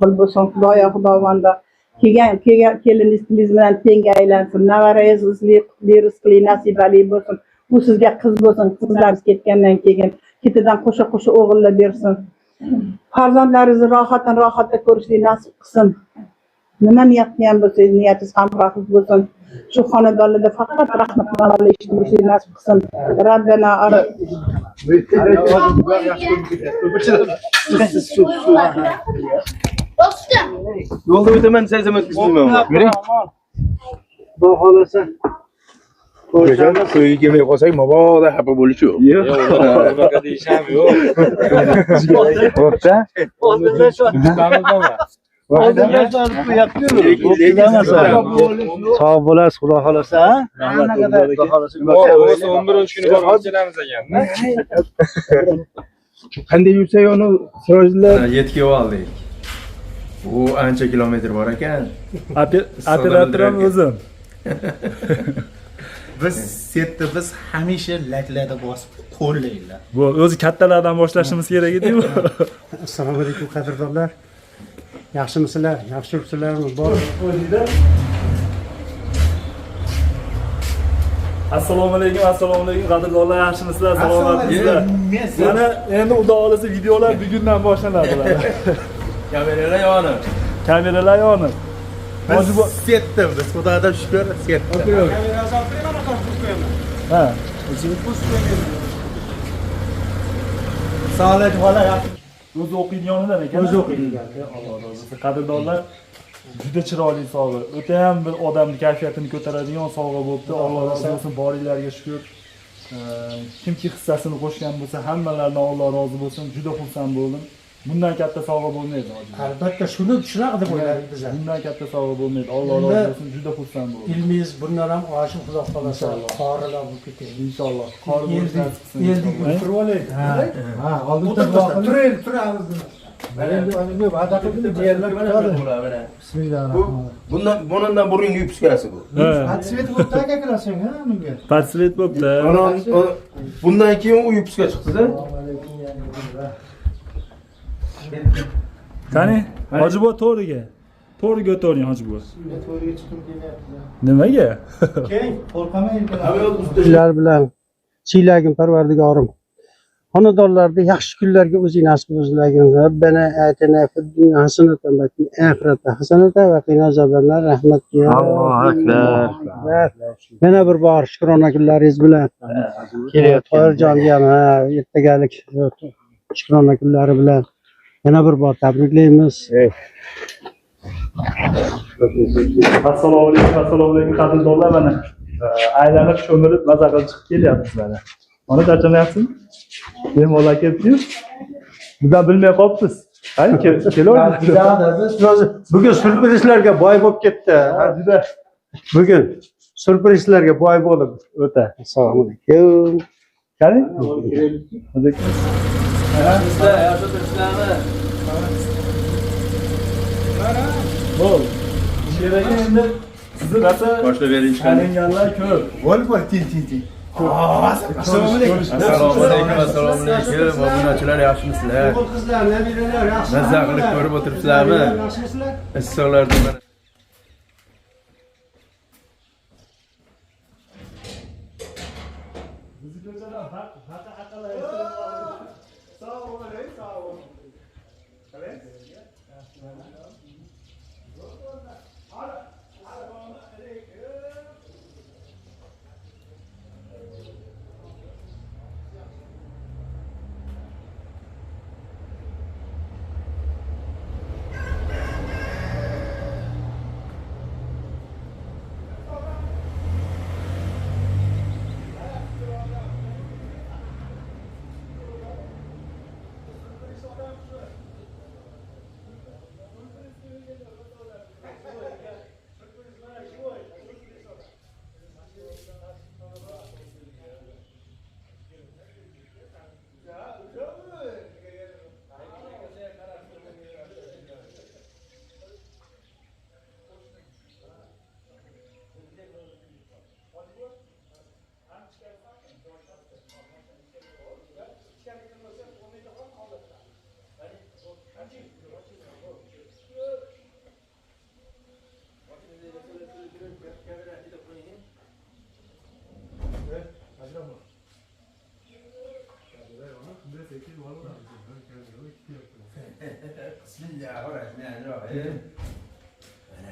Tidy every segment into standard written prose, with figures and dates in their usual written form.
qil bo'lsin, Xudoyo xudovanda keliniz bilan teng aylansin, navarangiz rizqli nasibali bo'lsin. Bu sizga qiz bo'lsin, qizlaringiz ketgandan keyin ketidan qo'sha o'g'illar bersin. Farzandlaringizni rohatda ko'rishni nasib qilsin. Nima niyatni ham bo'lsangiz, niyatingiz ham rohat bo'lsin. Shu xonadonlarda faqat rahmatlar eshitishni nasib qilsin. Rabbana Yolda o'taman, sen qilmayman. Yuring. Xudo xolasa. Geçen to'yga kelmay qolsak, mabodo xafa bo'lish yo'q. Yo'q. Unaqa deyisham yo'q. Bo'pti. Oldindan shu sog' bo'lasiz, xudo xolasa. Rahmat, xudo xolasa. 11 kuni borib kelamiz ekan. Qanday yursak uni sirojlar Yetib oldik. U ancha kilometr bor ekan. Operatorım o'zim. Biz setni biz hamisha laklarda bosib qo'llaylar. Bu o'zi kattalardan boshlashimiz kerak edi-ku. Assalomu alaykum qadrdonlar. Yaxshimisizlar? Yaxshi yuribsizlarmi? Bor. Assalomu alaykum qadrdonlar, yaxshimisizlar? Salomatmisizlar? Mana endi xudo xolasa videolar bugundan boshlanadi. Kameralar yonib. Biz setni biz xudoga shukr setni. Ha. Sog'lik bola yaxshi. O'zi o'qiydiganidan ekan. O'zi o'qiydigan. Alloh razı olsun. Qadrdonlar juda chiroyli sovg'a. O'ta ham bir odamning kayfiyatini ko'taradigan sovg'a bo'libdi. Alloh razı olsun. Boringlarga shukr. Kimki hissasini qo'shgan bo'lsa, hammalaridan Alloh rozi bo'lsin. Juda xursand bo'ldim. Bundan katta sovg'a bo'lmaydi. Albatta shuni tushunadi deb o'yladik biz. Bundan katta sovg'a bo'lmaydi. Alloh rozi bo'lsin. Juda xursand bo'ldim. Ilmingiz bundan ham oshib xudo xolasa. Qorilar bo'lib ketadi. Inshaalloh. Qor bo'lsin. Eldik turib olaylik. Ha, oldinda turamiz. Endi va'da qildim, yerlar kutadi. Bismillahirrohmanirrohim. bundan burungi yupskasi bu. Patsvet bo'pti aka kirasing, ha, bunga. Patsvet bo'pti. Bundan keyin u yupska chiqdi-da. Qani, Hojibo to'g'riga. To'g'riga o'tiring Hojibo. To'g'riga chiqib kelyapti. Nimaga? Keling, qo'rqmang. Sizlar bilan siylagim Parvardigorim. Xonadonlarda yaxshi kunlarga o'zing nasib qilgin. Robbana atina fid dunya hasanatan va fil oxirati hasanatan va qina azobannar. Rahmatga. Allohu akbar. Yana bir bor shukrona kunlaringiz bilan kelyapti. To'yirjonga ham ertagalik shukrona kunlari bilan yana bir bor tabriklaymiz. Assalomu alaykum qadrdonlar, mana aylanib cho'milib maza qilib chiqib kelyapmiz mana. Mana charchamayapsizmi? Bemalol kelibdi-yu. Bizdan bilmay qolibsiz. Qani kelaveramiz. Bugün sürprizlarga boy bo'lib ketdi. Juda. Bugün sürprizlarga boy bo'lib o'ta. Assalomu alaykum. Qani? Bo'l. She'raga endi sizni rosa Boshlab bering. taninglar ko'p. Bo'l, tin. Assalomu alaykum. Obunachilar yaxshimisizlar? Qizlar, nabiralar yaxshi. Mazza qilib ko'rib o'tiribsizlarmi? Yaxshimisizlar? Issiqlarda mana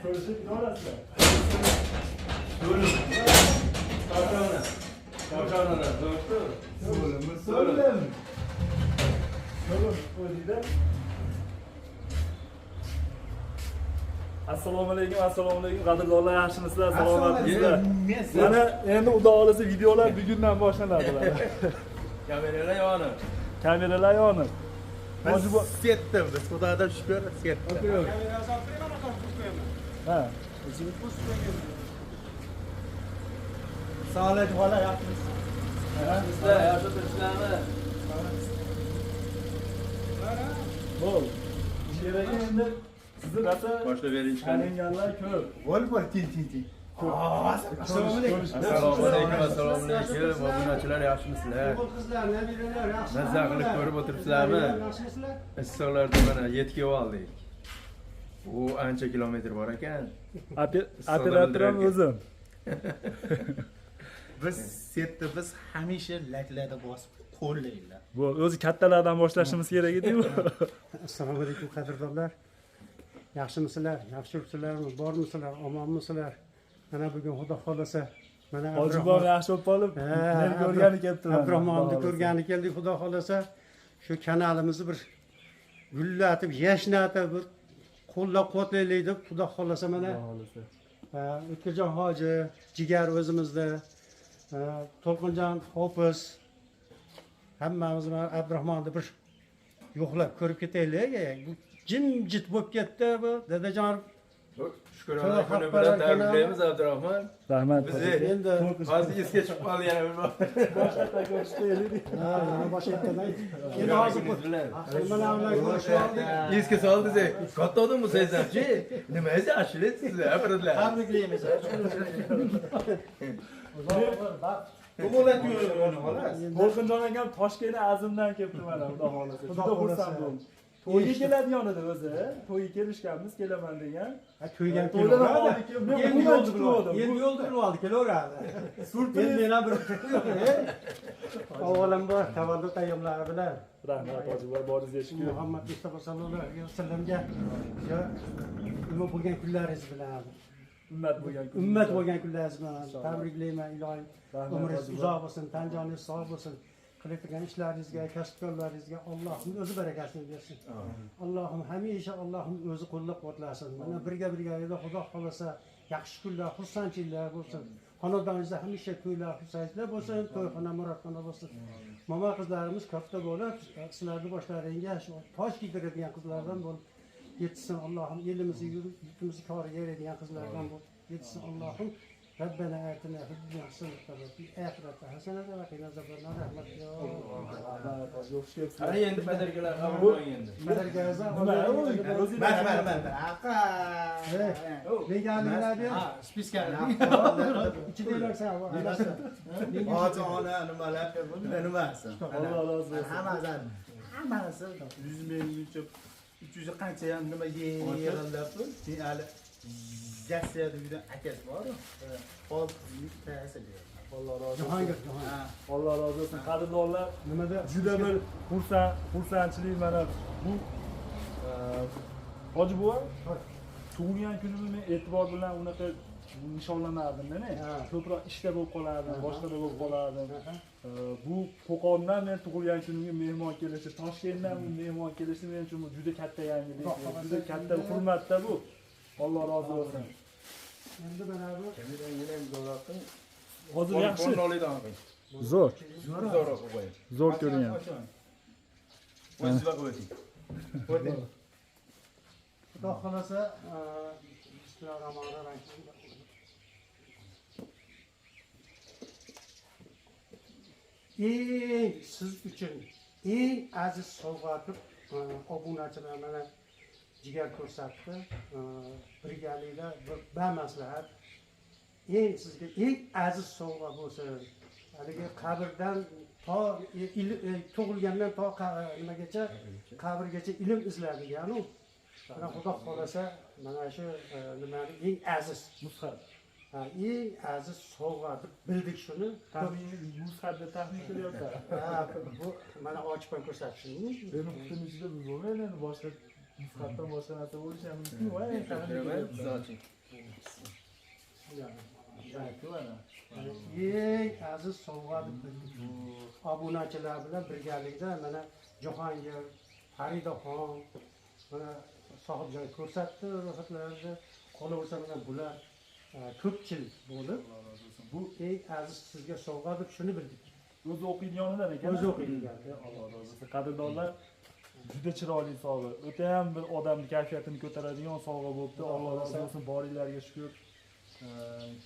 Ko'rishib ko'rasizlar. Assalomu alaykum, qadrdonlar, yaxshimisizlar, salomatmisizlar? Mana endi xudo xolasa videolar bugundan boshlanadi. Kameralar yonib. Kameralar yonib. Hoji bu Setdim biz, xudoga shukr, setdim. ha. Sog'lik bola yaxshimiz. Sizlar yaxshi turibsizlarmi? Bo'l. Kerak endi sizni rosa Boshlab bering. taninglar ko'p. Bo'l, tin. Assalomu alaykum, obunachilar yaxshimisizlar? Qizlar, nabiralar yaxshi. Mazza qilib ko'rib o'tiribsizlarmi? Yaxshimisizlar? Issiqlarda mana yetib oldik. U ancha kilometr bor ekan. Operatorim o'zim. Biz setdi, biz hamisha laklarda bosib qo'llaylar. Bu o'zi kattalardan boshlashimiz kerak edi-ku. Assalomu alaykum qadrdonlar. Yaxshimisizlar? Yaxshi yuribsizlarmi? Bormisizlar? Omonmisizlar? Mana bugun xudo xolasa mana Hojibom yaxshi bo'lib qolib, meni ko'rgani kelibdi. Abdurahmonni ko'rgani keldik xudo xolasa. Shu kanalimizni bir gullatib, yashnatib, bir qo'llab-quvvatlaylik deb xudo xolasa mana O'tkirjon hoji, Jigar o'zimizda, To'lqinjon Hofiz hammamiz mana Abdurahmonni bir yo'qlab ko'rib ketaylik. Bu jimjit bo'lib ketdi bu dadajon. Shukrona kuni bilan tabriklaymiz Abdurahmon. Rahmat. Bizni Endi hozir esga chiqib qoldi yana bir bor. boshqa ko'rishdik. yana boshqa yerdan. Endi hozir mana ular ko'rishib oldik. Esga soldi. Katta odam bo'lsangiz-chi, nimangiz yaxshilik sizlar, birodar. Tabriklaymiz. Ko'ngildan ko'rib xolos. To'lqinjon akam Toshkentdan Azimdan kelibdi mana, xudo xolasa. Juda xursand bo'ldim. To'yga keladigan edi o'zi. To'yga kelishganmiz, kelaman degan. To'ygan To'ydan oldik. Men Endi bundan chiqib oldim. yo'lda bilib oldi, kelaveradi. Surpriz. Endi yana bir avvalambor tavallud ayyomlari bilan Rahmat hojiboy, boringizga shukur. Muhammad Mustafa sallallohu alayhi vasallamga nima bo'lgan kunlaringiz bilan Ummat bo'lgan kun. ummat bo'lgan kunlaringiz bilan tabriklayman ilohim. Rahmat, Umringiz hojiboy. uzoq bo'lsin, tan joningiz sog' bo'lsin. Qilayotgan ishlaringizga, kasb-korlaringizga Allohim o'zi barakasini bersin. Allohim hamisha Allohim o'zi qo'llab-quvvatlasin. Mana birga xudo xolasa yaxshi kunlar, xursandchiliklar bo'lsin. Xonadoningizda hamisha to'ylar, xursandchiliklar bo'lsin, to'yxona, murodxona bo'lsin. Momo qizlarimiz katta bo'lib, sizlarning boshlaringga shu tosh kiydiradigan qizlardan bo'lib yetsin Allohim. Elimizni, yurtimizni koriga yaraydigan qizlardan bo'lib yetsin Allohim. ربنا آتنا في الدنيا حسنة وفي الآخرة حسنة وقنا عذاب النار رحمتك يا رب. Ana endi badarkalar qabul qiling endi. Badarkaza Mana. Aqa. Legalinglar Ha, spiska. ichidagilar sen Hozir ona nimalar nimasi? Alloh razı olsun. Hammasi 100 mingcha 300 qancha ham nima yig'ilibdi. Sen hali Jassiyada uyda akasi bor. Hozir ta'sir. Alloh razı olsun. Jahongir Alloh razı olsun. Qadrdonlar, nimada juda bir xursandchilik mana bu hoji buva tug'ilgan kunimni men e'tibor bilan unaqa nishonlamardim-da. Ko'proq ishda bo'lib qolardim, boshqada bo'lib qolardim. Bu Qo'qondan men tug'ilgan kunimga mehmon kelishi, Toshkentdan mehmon kelishi men uchun juda katta yangilik, juda katta hurmatda bu. Alloh razı olsun. endi mana bu Hozir yaxshi. Qo'lnolikdan qo'ying. Zo'r. Zo'roq qo'ying. Zo'r ko'ringan. O'zingizga qo'ying. xudo xolasa bismillahirrohmanirrohim. Eng siz uchun eng aziz sovg'atim obunachilar mana jigar ko'rsatdi. Birgalikda bamaslahat eng sizga eng aziz sovg'a bo'lsin. Haligi qabrdan to tug'ilgandan to nimagacha qabrgacha ilm izladiganu. Mana xudo xolasa mana shu nimani eng aziz Nusxat. eng aziz sovg'a deb bildik shuni. Nusxatda taxmin qilyapti. Bu mana ochib ko'rsatishim. Meni qutim ichida bu bo'lmaydi, endi boshqa Hatto boshqa narsa bo'lishi ham mumkin. Voy, Beraman, siz oching. Eng aziz sovg'a deb bildik. Obunachilar bilan birgalikda mana Jahongir, Faridaxon, mana sohibjoy ko'rsatdi ro'yxatlarni. Qolaversa mana bular ko'pchil bo'lib, bu eng aziz sizga sovg'a deb shuni bildik. o'zi o'qiydiganidan ekan. O'zi o'qiydigan. Alloh razı olsun. Qadrdonlar juda chiroyli sovg'a. O'ta ham bir odamning kayfiyatini ko'taradigan sovg'a bo'libdi. Alloh razı olsun. Boringlarga shukr.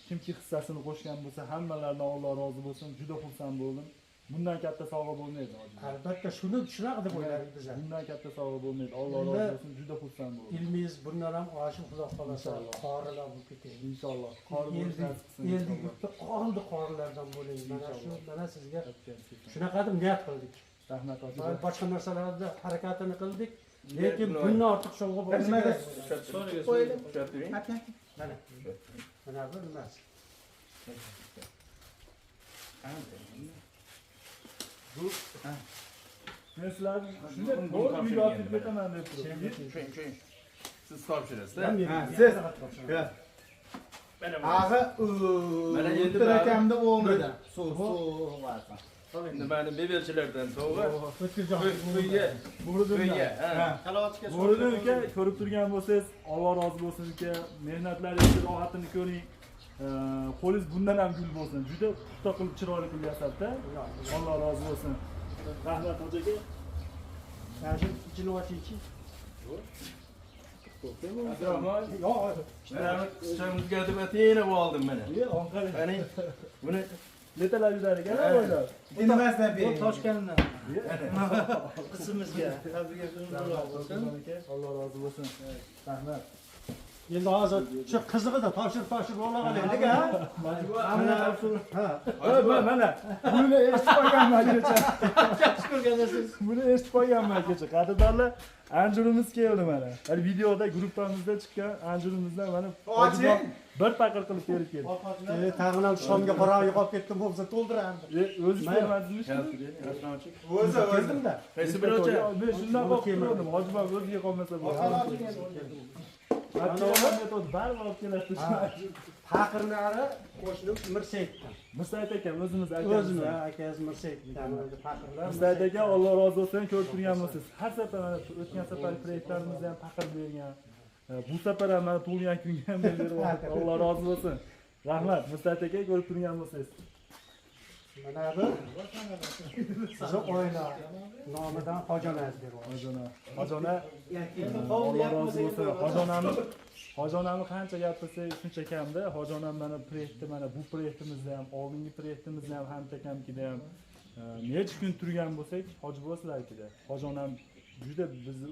Kimki hissasini qo'shgan bo'lsa, hammalaridan Alloh rozi bo'lsin. Juda xursand bo'ldim. Bundan katta sovg'a bo'lmaydi. Albatta shuni shunaqa deb o'yladik biz ham. Bundan katta sovg'a bo'lmaydi. Alloh rozi bo'lsin. Juda xursand bo'ldim. Ilmingiz bundan ham oshib xudo xolasa qorilar bo'lib ketadi. Inshaalloh. Qori Eldik yurtda qorilardan bo'ling. Mana sizga shunaqa deb niyat qildik. Rahmat aka. Boshqa narsalarda harakatini qildik, lekin bundan ortiq sovg'a bo'lmagan. Qo'yilib, ushlab turing. Mana. Mana bu emas. Men sizlarni shunday to'g'ri uyga olib ketaman deb turibman. Shuning. Siz topshirasiz. Siz. Mana Ag'i, Mana endi tirakamda o'rnida. So'g'arsan. Endi mani beberchilardan sovg'a. O'tkirjon. To'yga. Buridimdan. Buridin uka, ko'rib turgan bo'lsangiz, Alloh rozi bo'lsin uka. Mehnatlaringiz, rohatini ko'ring. Qo'lingiz bundan ham gul bo'lsin. Juda puxta qilib, chiroyli qilib yasabda. Alloh rozi bo'lsin. Rahmat hojaga. Yaxshi ichini oching. Abdurahmon. Mana chiqimizga deb atina oldim mana. Qani, buni Letalar yurar ekan, o'ylab. Indamasdan bering. Toshkandan. Qizimizga tabriklar bo'lsin. Alloh rozi bo'lsin. Rahmat. Endi hozir shu qizig'ida toshirib olag'alaylik ha. Mana Mana buni eshitib qolganman kecha. yaxshi ko'rgansiz. Buni eshitib qolganman kecha. Qadrdonlar, anjurimiz keldi mana. Hali videoda gruppamizda chiqqan anjurimizdan mana bir paqir qilib berib keldi. Tag'in ham shomga qorong'i qolib ketdim bo'lsa to'ldirardim. O'zi kelmadingmi? O'zi. Keldim-da. qaysi bir o'cha? Men shundan qo'rqdim. Hojiboy o'ziga qolmasa bo'ladi. Bari olib keladi. Faqirlari qo'shnim Mirsayevdan. Mustafa aka o'zimiz akamiz. O'zimiz akamiz Mirsayevdan faqirlar. Mustafa aka Alloh rozi bo'lsin, ko'rib turgan bo'lsiz. Har safar mana o'tgan safar proyektlarimizda ham faqir bergan. Bu safar ham mana tug'ilgan kunga ham beryapti. Alloh rozi bo'lsin. Rahmat Mustafa aka, ko'rib turgan bo'lsiz. Mana bu sizni oila nomidan xojona beryapti. Xojona. Alloh rozi bo'lsin. Hojonamni qancha gapirsak shuncha kamda. Hojonam mana proyektda, mana bu proyektimizda ham, oldingi proyektimizda ham hamtakamkida ham necha kun turgan bo'lsak, hoji bo'lsizlarkida. Hojonam juda bizni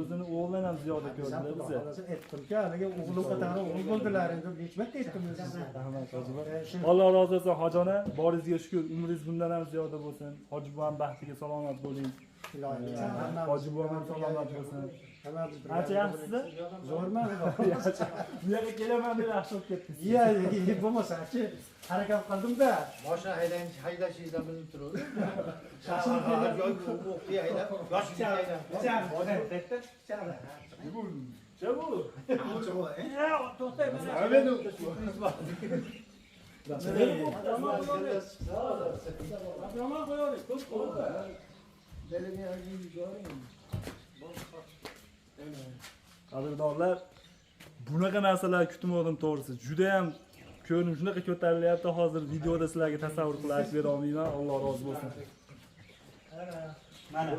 o'zini o'g'lidan ham ziyoda ko'rdilar bizni. Aytdimki, haligi o'g'lim qatori o'g'il bo'ldilar endi nechmarta aytdim sizga. Rahmat hojiboy. Alloh rozi bo'lsin hojona, boringizga shukr, umringiz bundan ham ziyoda bo'lsin. Hojiboy ham baxtiga salomat bo'ling. Hojiboy ham salomat bo'lsin. Qancha yaxshisiz? Zo'rman. Bu yerga kelaman deb yaxshi bo'lib ketdingiz. Iya, bo'lmasa-chi harakat qildim-da. Boshqa haydashingizdan bilib turadi. Qadrdonlar, bunaqa narsalar kutmadim to'g'risi. Juda ham ko'nglim shunaqa ko'tarilyapti, hozir videoda sizlarga tasavvur qilib aytib bera olmayman. Alloh rozi bo'lsin. Mana.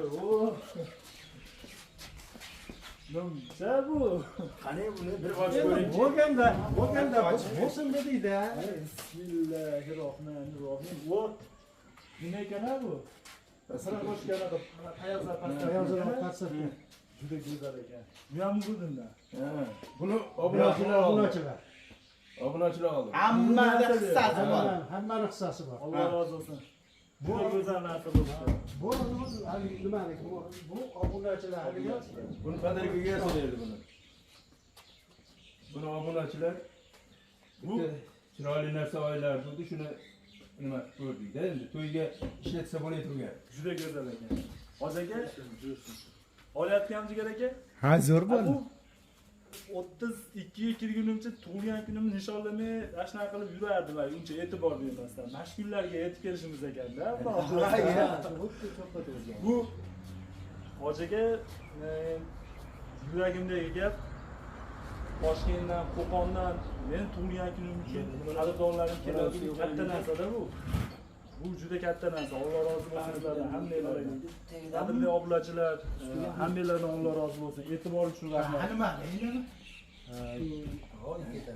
Nimcha bu? Qani buni bir ochib ko'ring. Bo'lganda bo'lsin dedi-da. Bismillahirrohmanirrohim. Bu nima ekan bu? Sira qo'shgan edi. Qayerda pastda? Juda go'zal ekan. Bu ham budinda. Buni obunachilar oldi. Obunachilar oldi. Hammani hissasi bor. Hammani hissasi bor. Alloh rozi bo'lsin. Bu go'zal narsa bo'ldi. Bu nimaniki? Bu obunachilar. Buni qadriga egasi berdi buni. Buni obunachilar bu chiroyli narsa oylar dedi, shuni nima ko'rdik-da, endi to'yga ishlatsa bo'laydi turgan. Juda go'zal ekan. Hojaga olayotgan jigar aka, Ha, zo'r Bu bo'ldi. 32 kirgunimcha tug'ilgan kunimni nishonlamay mana shunaqa qilib yurardim, uncha e'tibor bermasdan. Mana shu kunlarga yetib kelishimiz ekanda. Bu hojiga yuragimdagi gap Toshkentdan, Qo'qondan men tug'ilgan kunim uchun xaridorlarim keladi. Katta narsa-da bu. Bu juda katta narsa. Alloh rozi bo'lsin sizlardan hammanglarga. Qadrli obunachilar, hammanglardan Alloh rozi bo'lsin. E'tibor uchun rahmat. Nima? Endi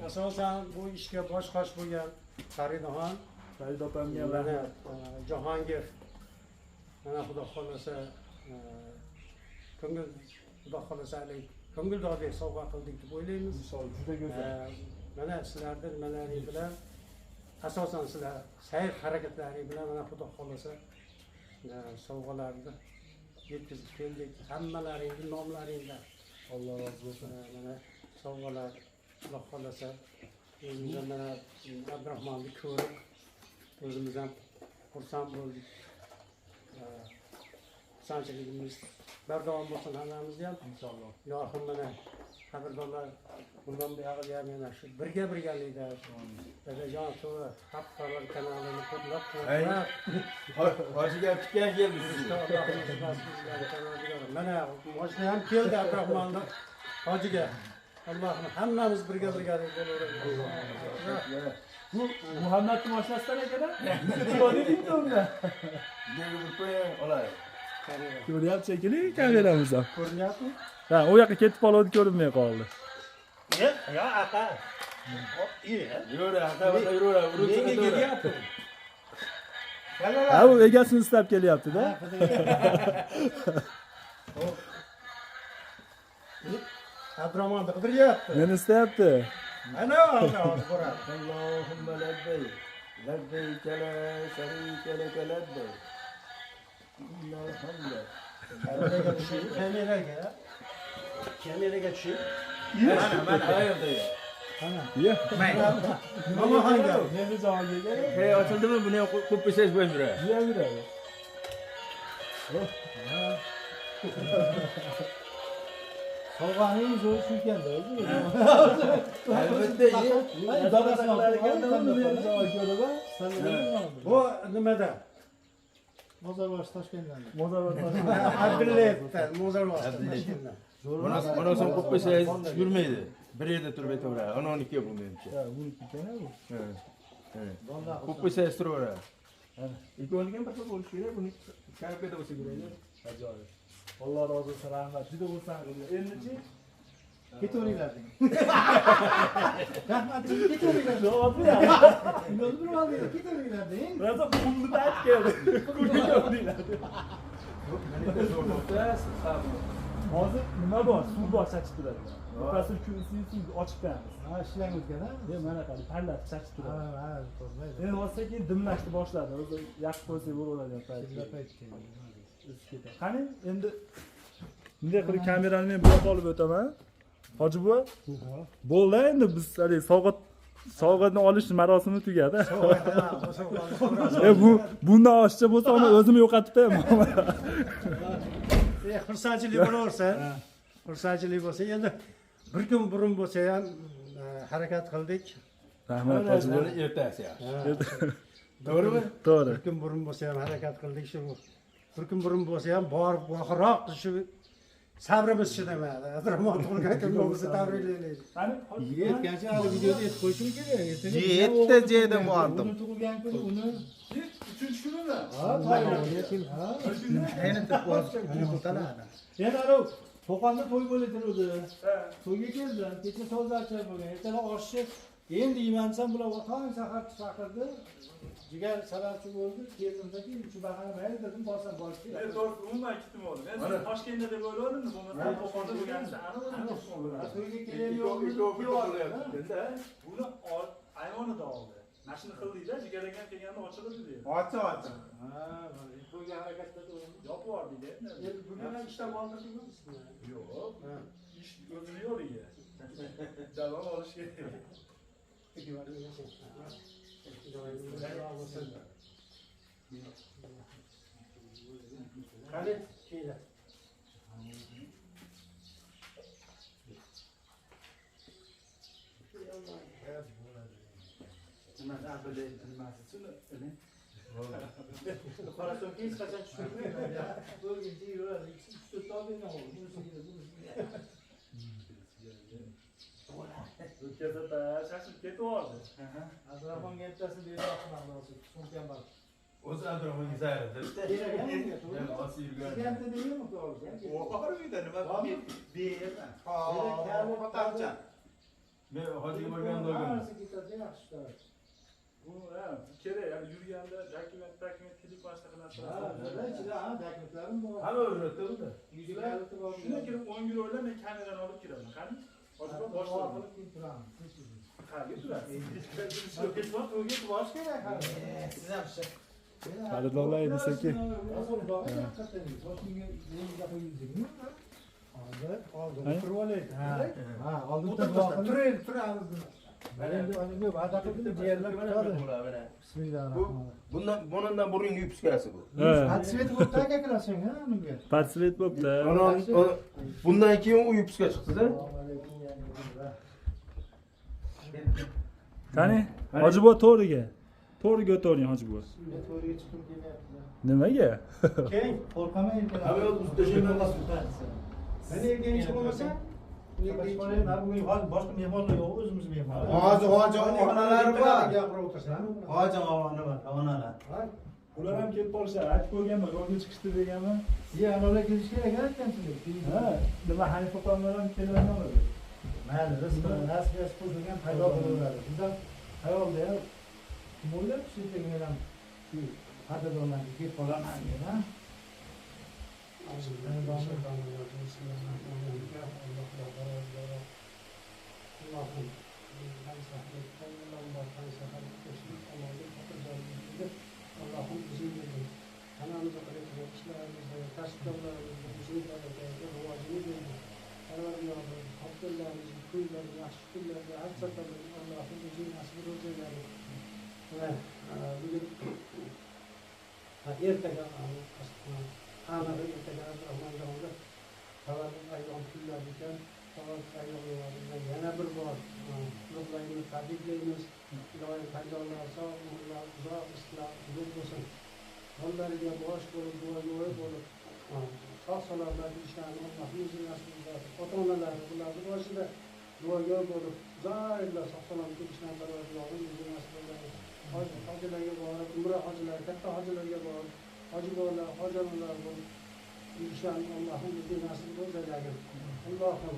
asosan bu ishga bosh qosh bo'lgan Faridaxon, Farid opamga mana rahmat. Jahongir, mana xudo xohlasa ko'ngil xudo xohlasa ko'ngildordek sovg'a qildik deb o'ylaymiz. Inshaalloh juda go'zal. Mana sizlarni nimalaring bilan asosan sizlar sayr harakatlaring bilan mana xudo xohlasa sovg'alarni yetkazib keldik. Hammalaringni nomlaringdan Alloh rozi bo'lsin. mana sovg'alar xudo xohlasa o'zimizdan mana Abdurahmonni ko'rib o'zimiz ham xursand bo'ldik. Xursandchiligimiz bardavom bo'lsin hammamizni ham Inshaalloh. ilohim mana qadrdonlar bundan buyog'iga ham yana shu birgalikda dadajon to'g'ri xalq xabar kanalini qo'llab Hojiga tikkan keldi. mana hoji ham keldi Abdurahmonni hojiga. Allohim hammamiz birgalikda bo'laveramiz. Bu Muhammadning mashinasidan ekan-a? Ko'rdingmi unda? Nega bir qo'ying, olay. Ko'ryapti shekilli kameramizdan. Ko'rinyapti? Ha, u yoqqa ketib qoldi, ko'rinmay qoldi. yo aqa. Yuraver, aqavada yuraver. Nega kelyapti? Ha, u egasini istab kelyapti-da. Abdurahmonni qidiryapti. Meni istayapti. Ana boradi. Allohumma labbay. Labbayka la sharika laka labbay. Innal hamda. Kameraga tushib. Mana qayerda? Ya. Mana hanga. Meni joyiga. Hey, ochildimi? Buni ham qo'yib qo'ysangiz bo'lmaydi. Yuraveradi. Sovg'aning zo'r shukanda o'zi. Albatta, Bu nimada? Mozorboshi Toshkentdan. Abdullayevdan, Mozorboshi. Mana so'm qo'yib qo'ysangiz yurmaydi. Bir yerda turib aytaveradi. Anoniki bu menimcha. Qo'yib qo'ysangiz turaveradi. Ikkovligi ham bir xil bo'lishi kerak. Buni kayfiyatda bo'lsa kerak. Ajoyib. Alloh rozi bo'lsin, rahmat. Juda xursand bo'ldim. Endi-chi? Ketaveringlar. Rahmat, ketaveringlar. Javob ber. Yo'l bir olinglar, ketaveringlar deng. Biroz pulni aytib keldi. Hozir nima bor? Suv bor chachib turadi. Mufassir suv ochib qo'yamiz. Ha, ishlangan-a? Mana qani, tanlab chachib turadi. Ha, to'g'ri. Endi hozir dimlashni boshladi. O'zi yaxshi qo'ysak bo'laveradigan payt. Qani endi bunday qilib kamerani men buyoqqa olib o'taman. Hoji buva. Bo'ldi endi biz hali sovg'atni olish marosimi tugadi. Bundan oshiqcha bo'lsa uni o'zim yo'qotib qo'yaman. Xursandchilik bo'laversa, xursandchilik bo'lsa, endi bir kun burun bo'lsa ham harakat qildik. Rahmat hoji buva. Ertasi yaxshi. To'g'rimi? To'g'ri. Bir kun burun bo'lsa ham harakat qildik shu. Bir kun burun bo'lsa ham borib oxirroq shu sabrimiz chidamadi. Abdurahmon tug'ilgan kun bo'lsa tabriklaylik. Qani Yetgancha hali videoda aytib qo'yishim kerak. Yetti joyda bordim. Uni tug'ilgan kuni uni 3-chi kunida. ha, to'yga ha. Yana Qo'qonda to'y bo'laverdi. To'yga keldim. Kecha so'zlarcha bo'lgan. Ertaga oshni endi yeyman desam bular tong sahar chaqirdi. Jigar sababchi bo'ldi. Keldimdaki shu bahona mayli dedim, borsam borish kerak. Men to'g'ri umuman aytdim o'zi. Men Toshkentda deb o'yladim, bo'lmasa Qo'qonda bo'lgansa To'yga kelayotgan buni ayvonida oldi. Mashina qildikda, jigar ekan kelganda ochildi dedi. Ocha. Ha, to'yga harakatda turdim. Yopib yubordik-da. Endi bugun ham ishdan qoldirdingmi? Yo'q. Ish o'zini yo'liga. Davom olish kerak. Qani, keyla. Qarasam hech qachon tushunmayman. O'lguncha yuraveradi. 3-4 ta olmayman. O'tkazda shashib ketyapti. Abdurahmonga ertasini bermoqchiman hozir. Sumkam bor. O'zi Abdurahmonga zayrida. Sizga ham deymi hozir? Bor uyda nima berma. Qancha? Men hojiga borganda olganman. Hammasi ketadi, yaxshi ishlar. Bu kerak, yani yurganda dokument telefon Dokumentlarim bor. Hamma o'rnatda bunda. Shundan kirib 10 euro o'ylab men kamerani olib kiraman. Qani? Hozir boshqa qilib turamiz. qayerga turasiz? Hech vaqt o'yga bosh kerak. Siz ham shu. Qadrdonlar desaki. Oldin turib olaylik. Ha, oldin turib turamiz. Endi uni va'da qildim, yerlar turadi. Bismillahirrohmanirrohim. Bundan burungi yupiskasi bu. Patsvet bo'pti aka kirasing, ha, bunga. Patsvet bo'pti. Bundan keyin u yupiska chiqdi-da. Qani? Hojibo to'g'riga. To'g'riga o'tiring Hojibo. To'g'riga chiqib kelyapti. Nimaga? Keyin qo'rqamay Hamma yo'l usta shundan Meni yerga ish bo'lmasa, boshqa mehmonlar yo'q, o'zimiz mehmonlar. Hoji onalar bor. Gapirib o'tirsan. Hoji onalar. Ular ham kelib qolishadi. Aytib qo'yganman, yo'lga chiqishdi deganman. Anolar kelish kerak aytgansizlar. Ha, nima Hanifa opamlar ham keladi. Mayli, rasmiyasi qo'yilgan paydo bo'laveradi. Biz ham xayolda ham kim o'ylab tushirsak men ham shu qadrdonlarga kelib qolaman deb, ha? Allah'ım bizim gibi anamıza aleyküm işlerimizde, taşıtlarımızda, bizim bereketinde, ruvacını verin. Kararlarımızı, kaptırlarımızı, kuyularımızı, aşkırlarımızı, hakikaten Allah'ım bizim nasıl rozeleri. Ve bugün ertege anada ertege Abdurahman Dağı'nda tavallud ayyon kunlardan tavallud ayyonlardan yana bir bor Nurlayni tabriklaymiz. Ilohiy paydolar sog' umrlar uzoq islah uzun bo'lsin. Onlarga bosh bo'lib, duogo'y bo'lib, sog' salomat ishlarni Allohning o'zi nasib etsin. Ota-onalari bularni boshida duogo'y bo'lib, uzoq sog' salomat ishlarni Allohning o'zi nasib etsin. Hojilarga borib, umra hojilar, katta hojilarga borib, hoji bolalar, hojilar bo'lib, ishlarni Allohning o'zi nasib etsin. Allohim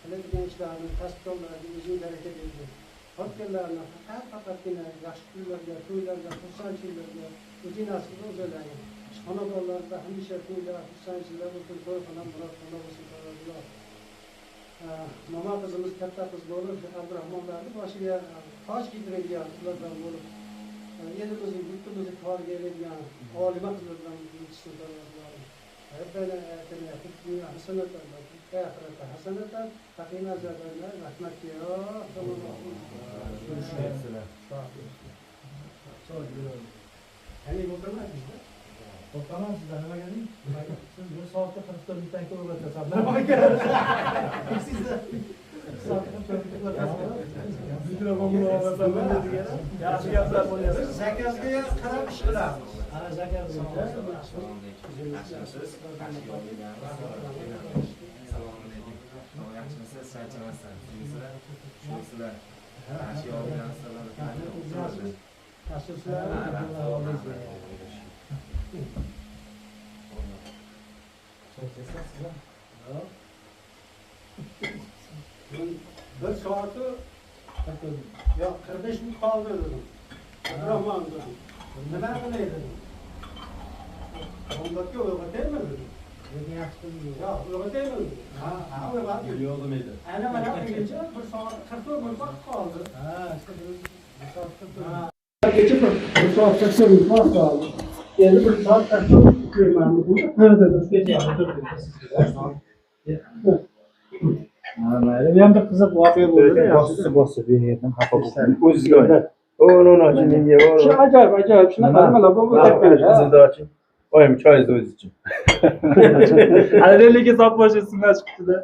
qiladigan ishlarni tasdiqlarga o'zing baraka bersin. Hokimlarni faqatgina yaxshi kunlarga, to'ylarga, xursandchiliklarga o'zing nasib o'zlaring. Xonadonlarda hamisha to'ylar, xursandchiliklar bo'lsin, to'yxona murodxona bo'lsin. Mama qizimiz katta qiz bo'lib, Abdurahmonlarni boshiga toj kiydirgan ulardan bo'lib, elimizni, yurtimizni koriga eladigan olima qizlardan yetishtirganlar. ربنا آتنا في الدنيا حسنة وفي الآخرة حسنة وقنا عذاب النار برحمتك يا أرحم الراحمين. يعني مكرمات مكرمات sizdan nima galing? Siz bir soatda 40 minutdan ko'p o'tasiz. Nima kerak? Siz yaxshi gaplar bo'lyapti. Zakazga qarab ish qilamiz. Ana zakaz bir soati yok 45 minut qoldi dedim. Abdurahmon dedim. Nima qilay dedim. Ondatga uyg'otaymi dedim. Yo'q, uyg'otaymi dedim. Ha, uyg'otdim. Yo'q demaydi. Ana mana deguncha bir soat 44 minut vaqt qoldi. Ha, işte bir soat 44. Kecha bir soat 44 minut vaqt qoldi. Endi bir soat 44 minut ko'rmanmi buni? Ha, dedim. Mayli, bu ham bir qiziq voqea bo'ldi. Bosib berdim, xafa bo'ldim. O'zizga oling. O'g'lini menga Shu ajoyib, shunaqa nimalar bo'lib Oyim choyingizni o'zingiz iching. Aleligi sop boshi esimdan chiqdi-da.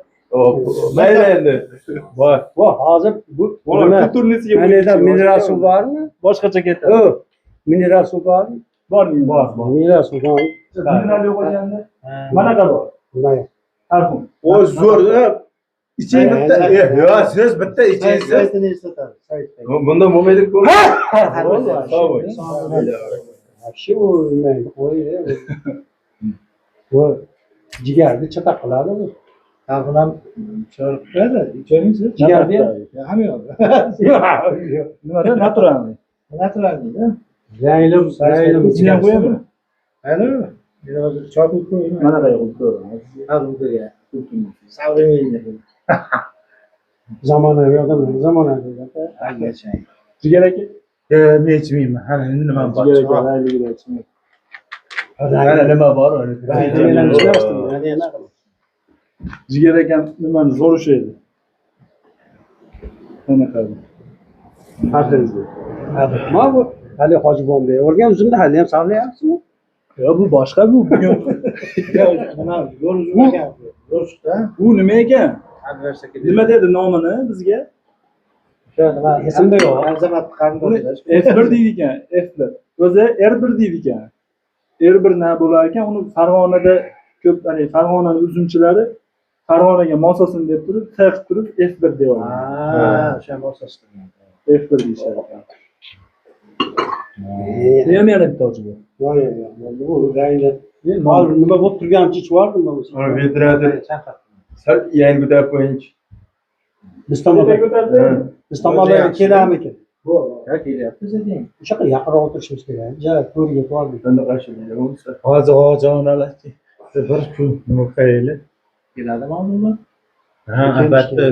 Mayli endi. Voy. Bu hozir bu nima? Turnisiga Mana mineral suv bormi? Boshqacha ketadi. O, mineral suv bormi? Bor. Mineral suv bor. Mineral yo'qolganda manaqa bor. Mayli. Tarxum. O zo'r. İçeyi bitta. Yo, siz bitta içeysiz. Saytini eslatadi. Bunda bo'lmaydi ku. Sağ ol. Yaxshi u nima qo'ydi. Bu jigarni chata qiladi bu. Tarxunam chorqadi. Ichoringsiz? Jigarni Hamma yo'q. Nimada natural. Natural deydi. yaylim Ichini ham qo'yami? Ana, men hozir chopib qo'yaman. Manaqa yo'q. Tarxunga. Savremenniy. zamonaviy odamlar zamonaviy. Agacha. Jigar aka. Men ichmayman. Hali nima bor? Jigar aka rayligiga aytmaydi. Hali nima bor? Jigar akam nimani zo'r ushlaydi. Qanaqa? Haqingizda. Ma bu hali Hojibombey o'rgan uzumni hali ham saqlayapsizmi? Yo, bu boshqa bu. Bugun Nima yo'l uzmagan. Yo'lda. bu nima ekan? Nima dedi nomini bizga? O'sha nima Esimda yo'q. Azamat Buni qarindosh. F1 deydi ekan, F1. O'zi R1 deydi ekan. R1 nima bo'lar ekan? Uni Farg'onada ko'p, ya'ni Farg'onaning uzumchilari Farg'onaga moslasin deb turib, taq turib F1 deyapti. O'sha moslastirgan. F1 deyishar ekan. Nima yana bitta ochib. Yo'q. Bu ranglar. Nima bo'lib turganini ichib yubordimmi o'zi? Ona vetrada sal yangi ko'tarib qo'ying. Biz tomonlarga kelarmikin? Kelyapti sizning. O'sha yoqqa yaqinroq o'tirishimiz kerak. Ja, to'riga bordik. Endi qarshilanglar bo'lsa. Hozir ojonalarchi. Bir kun nima qilaylik? Keladimi ular? Ha, albatta.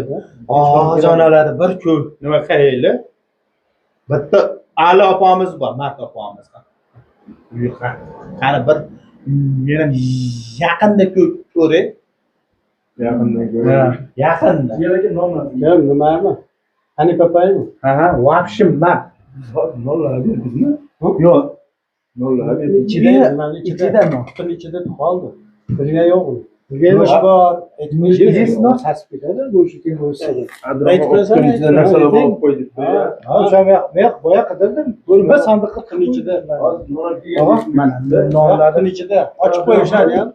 Ojonalarni bir kun nima qilaylik? Bitta Ali opamiz bor, Mat opamiz. Qani bir meni yaqinda ko'ray. Yaqinda ko'ray. Yaqinda. Jigar aka nomini. Kim nimami? Hanifa opaymi? Ha, vapshim mat. Nollar berdingizmi? Yo'q. Nollar berdim. Ichida nimani ichida? Qutini ichida qoldi. Bilgan yo'q uni. Bilganish bor. Aytmaydi. Sasib ketadi, go'shti kim bo'lsa. Aytib qo'ysan, narsalar olib qo'ydik. Ha, o'sha men boya qidirdim. Bo'lma sandiqqa qutini ichida. Mana nonlarning ichida. Ochib qo'yishadi ham.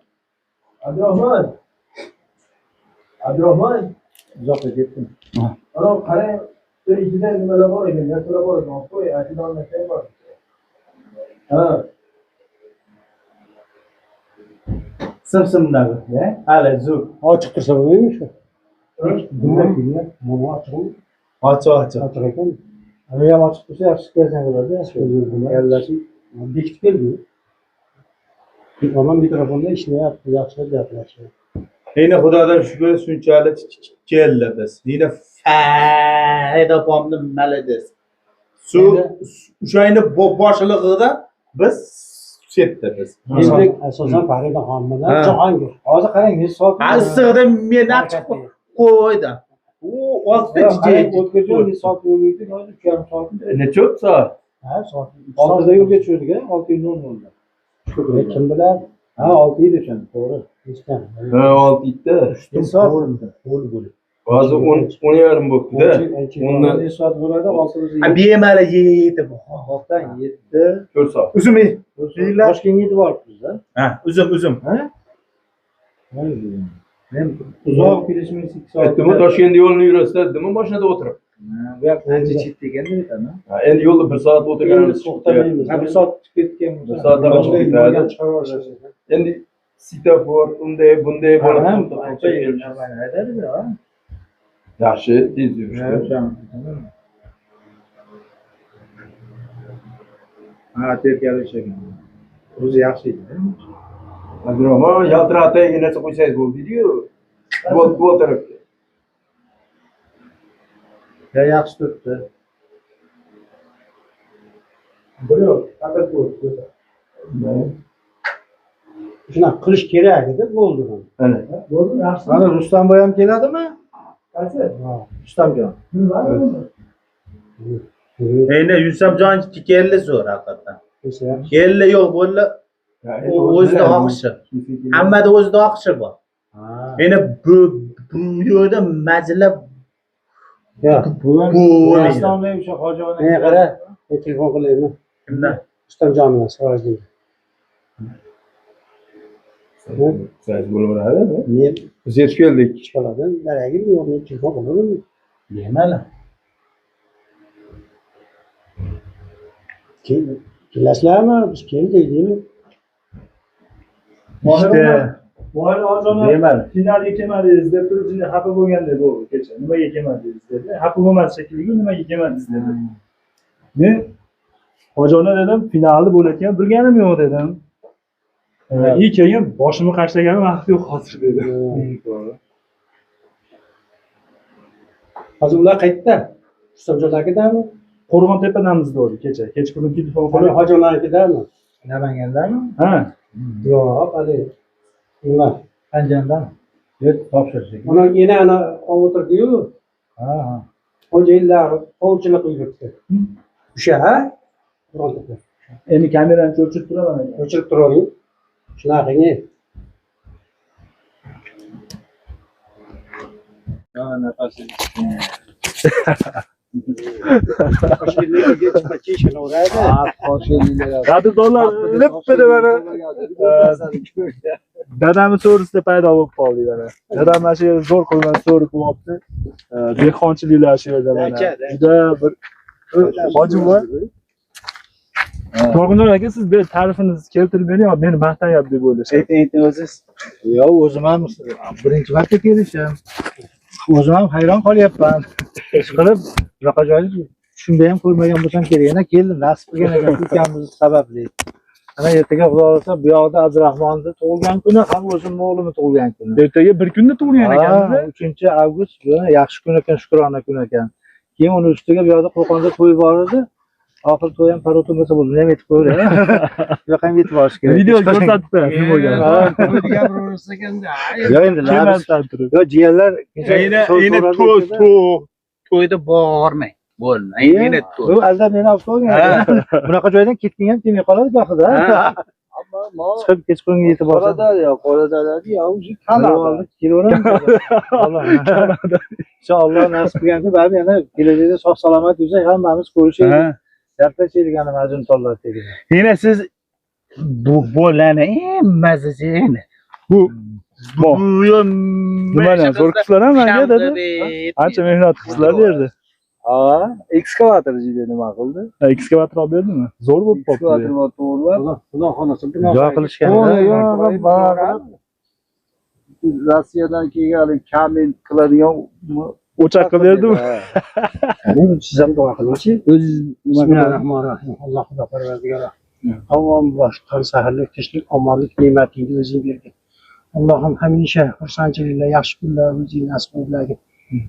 Abdurahmon. Uzoqqa ketdim. Ana qarang, ichida nimalar bor ekan, narsalar bor ekan. Qo'y, achidan narsa bor. Ha. Simsimdagi, hali zo'r. Ochiq tursa bo'lmaymi shu? Bunday mana ochiqmi? Ochiq. Ochiq ekan. Ana ham ochiq tursa yaxshi ko'rsan bo'ladi. Yallashib bekitib keldi. Omon mikrofonda ishlayapti, yaxshilab gaplashyapti. Endi xudodan shukr shunchalik keldi biz. Endi Farida opamni malades. O'shani boshlig'ida biz setdi biz. Endi asosan Farida xon bilan Jahongir. Hozir qarang, men soat. Assig'ida meni chiqib qo'ydi. U 6da O'tkajon men soat yo'lga hozir 2,5 soat. Necha soat? Ha, soat 6da yo'lga chiqdik, 6:00. Kim bilan? Ha, 6:00 o'shan, to'g'ri. Eshitgan. Ha, 6da. 3 soat. Hozir 10:30 bo'libdi-da. Ondan soat bo'ladi, 6:00. Ha, bemalol yetib. Vaqtdan 7. 4 soat. Uzum. Toshkentga yetib boribmiz-da. Ha, uzum. Ha? Men uzoq kelishimiz 2 soat. Aytdim, Toshkent yo'lini yurasizda, dedim, mashinada o'tirib. Bu yoq ancha chetda ekanda aytaman. Ha, endi yo'lda 1 soat o'tirganimiz to'xtamaymiz. Ha, 1 soat ketganmiz. 1 soatdan oshib ketadi. Endi svetofor unday bunday bo'lib Ancha haydadi-da. yaxshi tez yurishdi. Ha, terkali ishlagan. O'zi yaxshi edi. Abdurahmon yaltiratay narsa qo'ysangiz bo'ldi-yu. Bo'l tarafga. Ya yaxshi turibdi. Bo'lib, faqat bu. Shunaqa qilish kerak edi, bo'ldi bu. Ana. Bo'ldi, yaxshi. Mana Rustamboy ham keladimi? Qaysi? Rustamjon. Endi Yusufjon keldi zo'r haqiqatan. Yaxshi. Keldi yo'q bo'ldi. O'zida oqishi. Hammada o'zida oqishi bor. Endi bu yo'lda majla Yo'q. bo'lmaydi. Islomning o'sha hoji ona. Men qara, men telefon qilayman. Kimdan? Rustamjonman, Sirojdan. Siz bo'laveradi. Men Biz yetib keldik. chiqadim, daragim yo'q, men telefon qilaman. Yemala. Kelasizlarmi? Biz keldik deymi? İşte. Muayene hocam Bemalol. finalga kelmadingiz deb turib jinni xafa bo'lganda bu kecha. Nimaga kelmadingiz dedi. Xafa bo'lmadi shekilli, nimaga kelmadingiz dedi. Men hojona dedim, finalni bo'layotgan bilganim yo'q dedim. İyi keyin boshimni qashlaganim vaqt yo'q hozir dedi. Hozir ular qayerda? Rustamjonlarnikidami? Qo'rg'ontepamiz bo'ldi kecha. Kechqurun telefon qilib. Hojilarnikidami? Namangandami? Ha. Yo'q, hali. Nima? Anjandami? Yo'q, topshirdik. Ona yana ana o'tirdi-yu. Ha. Xo'jayinlar qovchilik yuribdi. O'sha, ha? Qo'rg'ontepa. Endi kamerani o'chirib turaman aka. O'chirib turavering. Shunaqangi. Qadrdonlar lippi mana dadamni so'risida paydo bo'lib qoldik mana. Dadam mana shu yerda zo'r qo'ldan so'ri qilyapti. Dehqonchiliklar shu yerda mana. Juda bir hoji buva. To'g'ri aka, siz bir ta'rifini keltirib bering, meni maqtayapti deb o'ylashyapti. Ayting o'zingiz. Yo, o'zim ham birinchi marta kelishim. O'zim ham hayron qolyapman. Ishqilib, bunaqa joyni tushimda ham ko'rmagan bo'lsam kerak. Yana keldim, nasib qilgan ekan ukamiz sababli. Ana ertaga xudo xolasa bu yoqda Abdurahmonni tug'ilgan kuni ham o'zimning o'g'limni tug'ilgan kuni. Ertaga bir kunda tug'ilgan ekansiz. 3-avgust yaxshi kun ekan, shukrona kun ekan. Keyin uni ustiga bu yoqda Qo'qonda to'y bor edi. Oxir to'y ham parotum bo'lsa bo'ldi. Nima aytib qo'yray. Bu yoqqa ham yetib borish kerak. Video ko'rsatib berasiz nima bo'lgan. Yo endi yo jiyanlar to'yda bormang. Bo'lmay. Endi bu aldab meni olib qo'ygan. Bunaqa joydan ketding ham kelmay qoladi gohida. Chiqib kechqurunga yetib borsa. Kelaveradi, inshaalloh nasib qilganki, baribir yana kelajakda sog' salomat yursak, hammamiz ko'rishaylik. Yartashaylik ana majun tollar tegadi. Yana siz bu bolani mazasi endi. Bu Nimani zo'r qilsalar ham menga dedi. Ancha mehnat qilsalar derdi. Ha, ekskavator deydi nima qildi? Ekskavator olib berdimi? Zo'r bo'lib qoldi. Xudo xolasa Joy qilishgan. Rossiyadan kelgan kamil qiladigan O'chaq qilib berdimi? siz ham duo qilingchi. Bismillahirrohmanirrohim. Alloh xudo parvardigor. Avvom boshqon saharlik, tinchlik, omonlik ne'matingni o'zing bergin. Allohim hamisha xursandchiliklar, yaxshi kunlar o'zing nasib qilgin.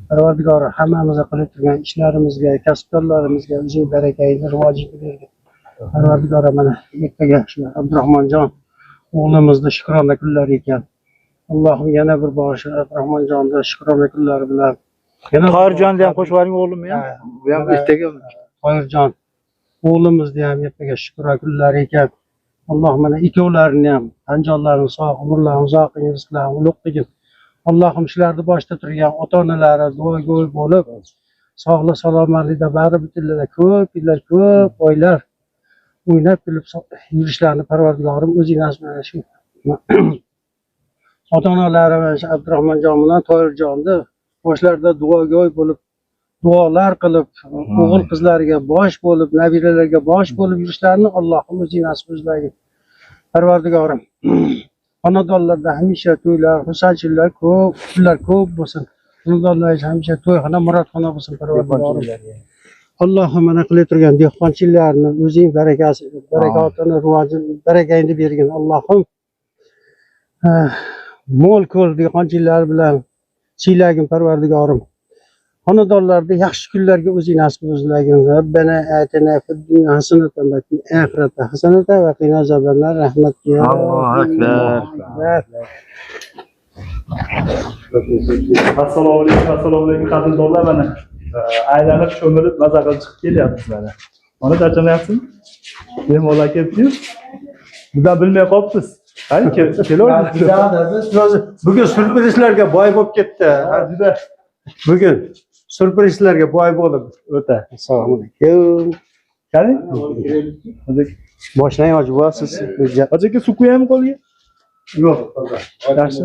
Parvardigor hammamizni qilib turgan ishlarimizga, kasbkorlarimizga o'zing barakangni, rivojingni bergin. Parvardigor mana ertaga shu Abdurahmonjon o'g'limizni shukrona kunlari ekan. Allohim yana bir boshi Abdurahmonjonni shukrona kunlari bilan Toyirjonni ham qo'shib yuboring o'g'limni ham. Bu ham ertaga Toyirjon o'g'limizni ham ertaga shukrona kunlari ekan. Alloh mana ikkovlarini ham anjonlarini sog', umrlarini uzoq qilgin, rizqlarini ulug' qilgin. Allohim shularni boshda turgan ota-onalari duogo'y bo'lib, sog'lik salomatlikda bari butunlar ko'p yillar, ko'p oylar o'ynab kulib yurishlarini Parvardigorim o'zing nasib qilsin. Ota-onalari Abdurahmonjon bilan Toyirjonni boshlarida duogo'y bo'lib, duolar qilib, o'g'il qizlariga bosh bo'lib, nabiralarga bosh bo'lib yurishlarini Allohim o'zing nasib qilsin. Parvardigorim xonadonlarda hamisha to'ylar, xursandchiliklar ko'p, kunlar ko'p bo'lsin. Xonadonlar hamisha to'yxona, murodxona bo'lsin Parvardigorim. Allohim mana qilib turgan dehqonchiliklarni o'zing barakotini, rivojini, barakangni bergin. Allohim mo'l ko'l dehqonchiliklar bilan siylagin Parvardigorim. Xonadonlarda yaxshi kunlarga o'zing nasib qilgin. Robbana atina fid dunya hasanatan va fil oxirati hasanatan va qina azobannar. Rahmatga. Allohu akbar. Assalomu alaykum qadrdonlar mana. Aylanib cho'milib maza qilib chiqib kelyapmiz mana. Mana charchamayapsizmi? Bemalol kelibsiz. Bizdan bilmay qolibsiz. Hadi Bugün sürprizlarga boy bo'lib ketdi. juda Bugun sürprizlarga boy bo'lib. o'ta. Assalomu alaykum. Qani? Boshlang hoji buva siz. Hoji aka suv qo'yaymi qo'lga? Yo'q. Yaxshi.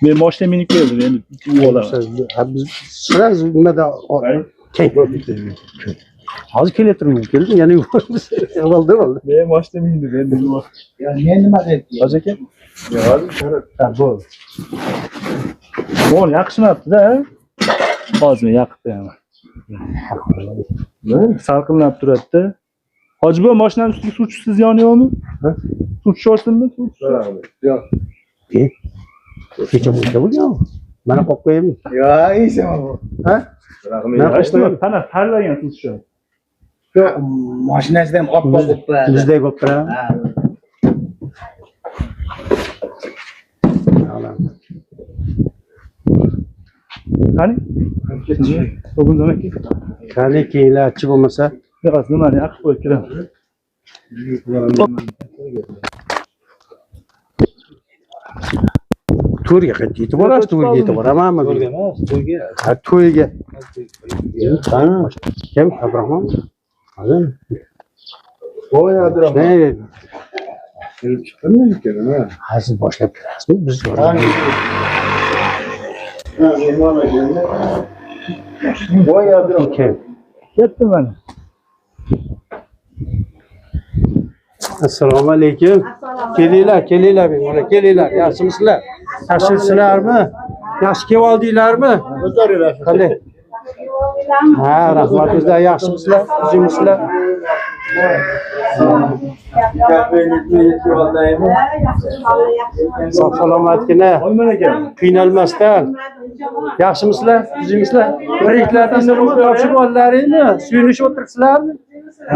Men mashina minib keldim endi yuv olaman. Biz sразу nimada hozir kelayotganman keldim yana yubormiz. Bo'ldi. Men mashina mindim endi yuv. Men nima deyapti? Hoji aka? Bo'ldi. O'n yaxshimabdi-da. Hozir yoqibdi ham. Salqinlab turadi-da. Hoji buva mashinani ustiga suv tushsiz yonyapmi? Suv tushorsinmi? Yo'q. Kecha bo'lgan. Mana qo'yib qo'yaymi? Yo'q, iysam. Ha? Men qashtaman. Qana tanlagan suv tushadi. Yo'q, mashinasida ham oppoq bo'lib turadi. Bizday bo'lib turadi. Qani? Bugun nima ki? Qani keyinlarchi bo'lmasa, Yo'q, nimani aqib qo'yib kiraman. to'yga qaytib yetib borasiz, to'yga yetib boramanmi? To'yga emas, to'yga. Ha, to'yga. Qani? Kim? Abdurahmon? Hozir. Voy Abdurahmon. Ne? Kelib chiqdimi ekan, ha? Hozir boshlab kirasizmi? Biz Voy Abdurahmon. kim? Ketdim mana. Assalomu alaykum. Kelinglar mana kelinglar. Yaxshimisizlar? Yaxshisizlarmi? Yaxshi kelib oldinglarmi? O'tiringlar. Qanday? Ha, rahmat. Sizlar yaxshimisizlar? O'zingizlar? Sog' salomatgina, qiynalmasdan. Yaxshimisizlar? O'zingizlar? Biriklardan nima topshirib oldlaringmi? Suyunishib o'tiribsizlarmi?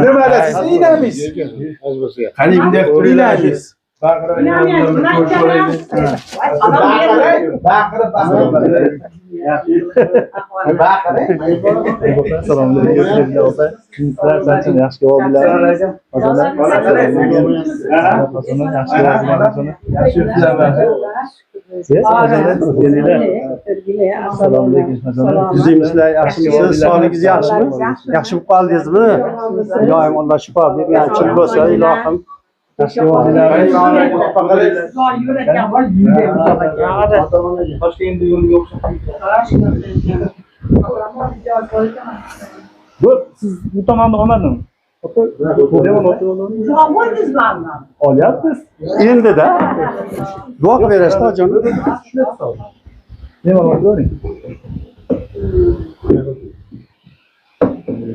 Nima deysiz? Inamiz. Qani bunday Inamiz. Assalomu alaykum. Sizlar qancha yaxshi kelibdilar? Assalomu alaykum. O'zingizlar yaxshimisiz? Sog'ligingiz yaxshimi? Yaxshi bo'lib qoldingizmi? Ilohim Alloh shifo berganchi bo'lsa, ilohim yaxshi Bu siz bu tomonda olmadimi? Olyapsiz. Endi-da. Duo berasiz, hojon. Ne var orada?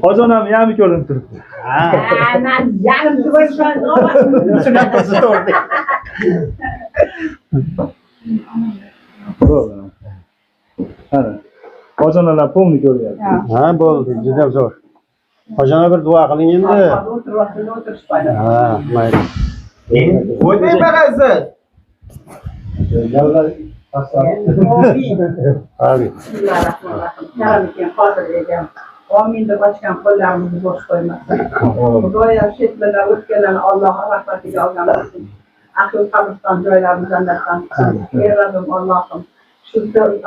Hocanam yami ko'rinib turibdi. Men yarim turibman. Ana. Hojanlar polni ko'ryapti. Ha, bo'ldi, juda zo'r. Hojona bir duo qiling endi. Ha, mayli. O'tmay bag'asi. Amin. Amin deb ochgan qo'llarimizni bo'sh qo'ymasin. Xudoyim shet bilan o'tganlarni Alloh rahmatiga olgan bo'lsin. Aql qabriston joylarini jannatdan qilsin. Ey Rabbim Allohim, shu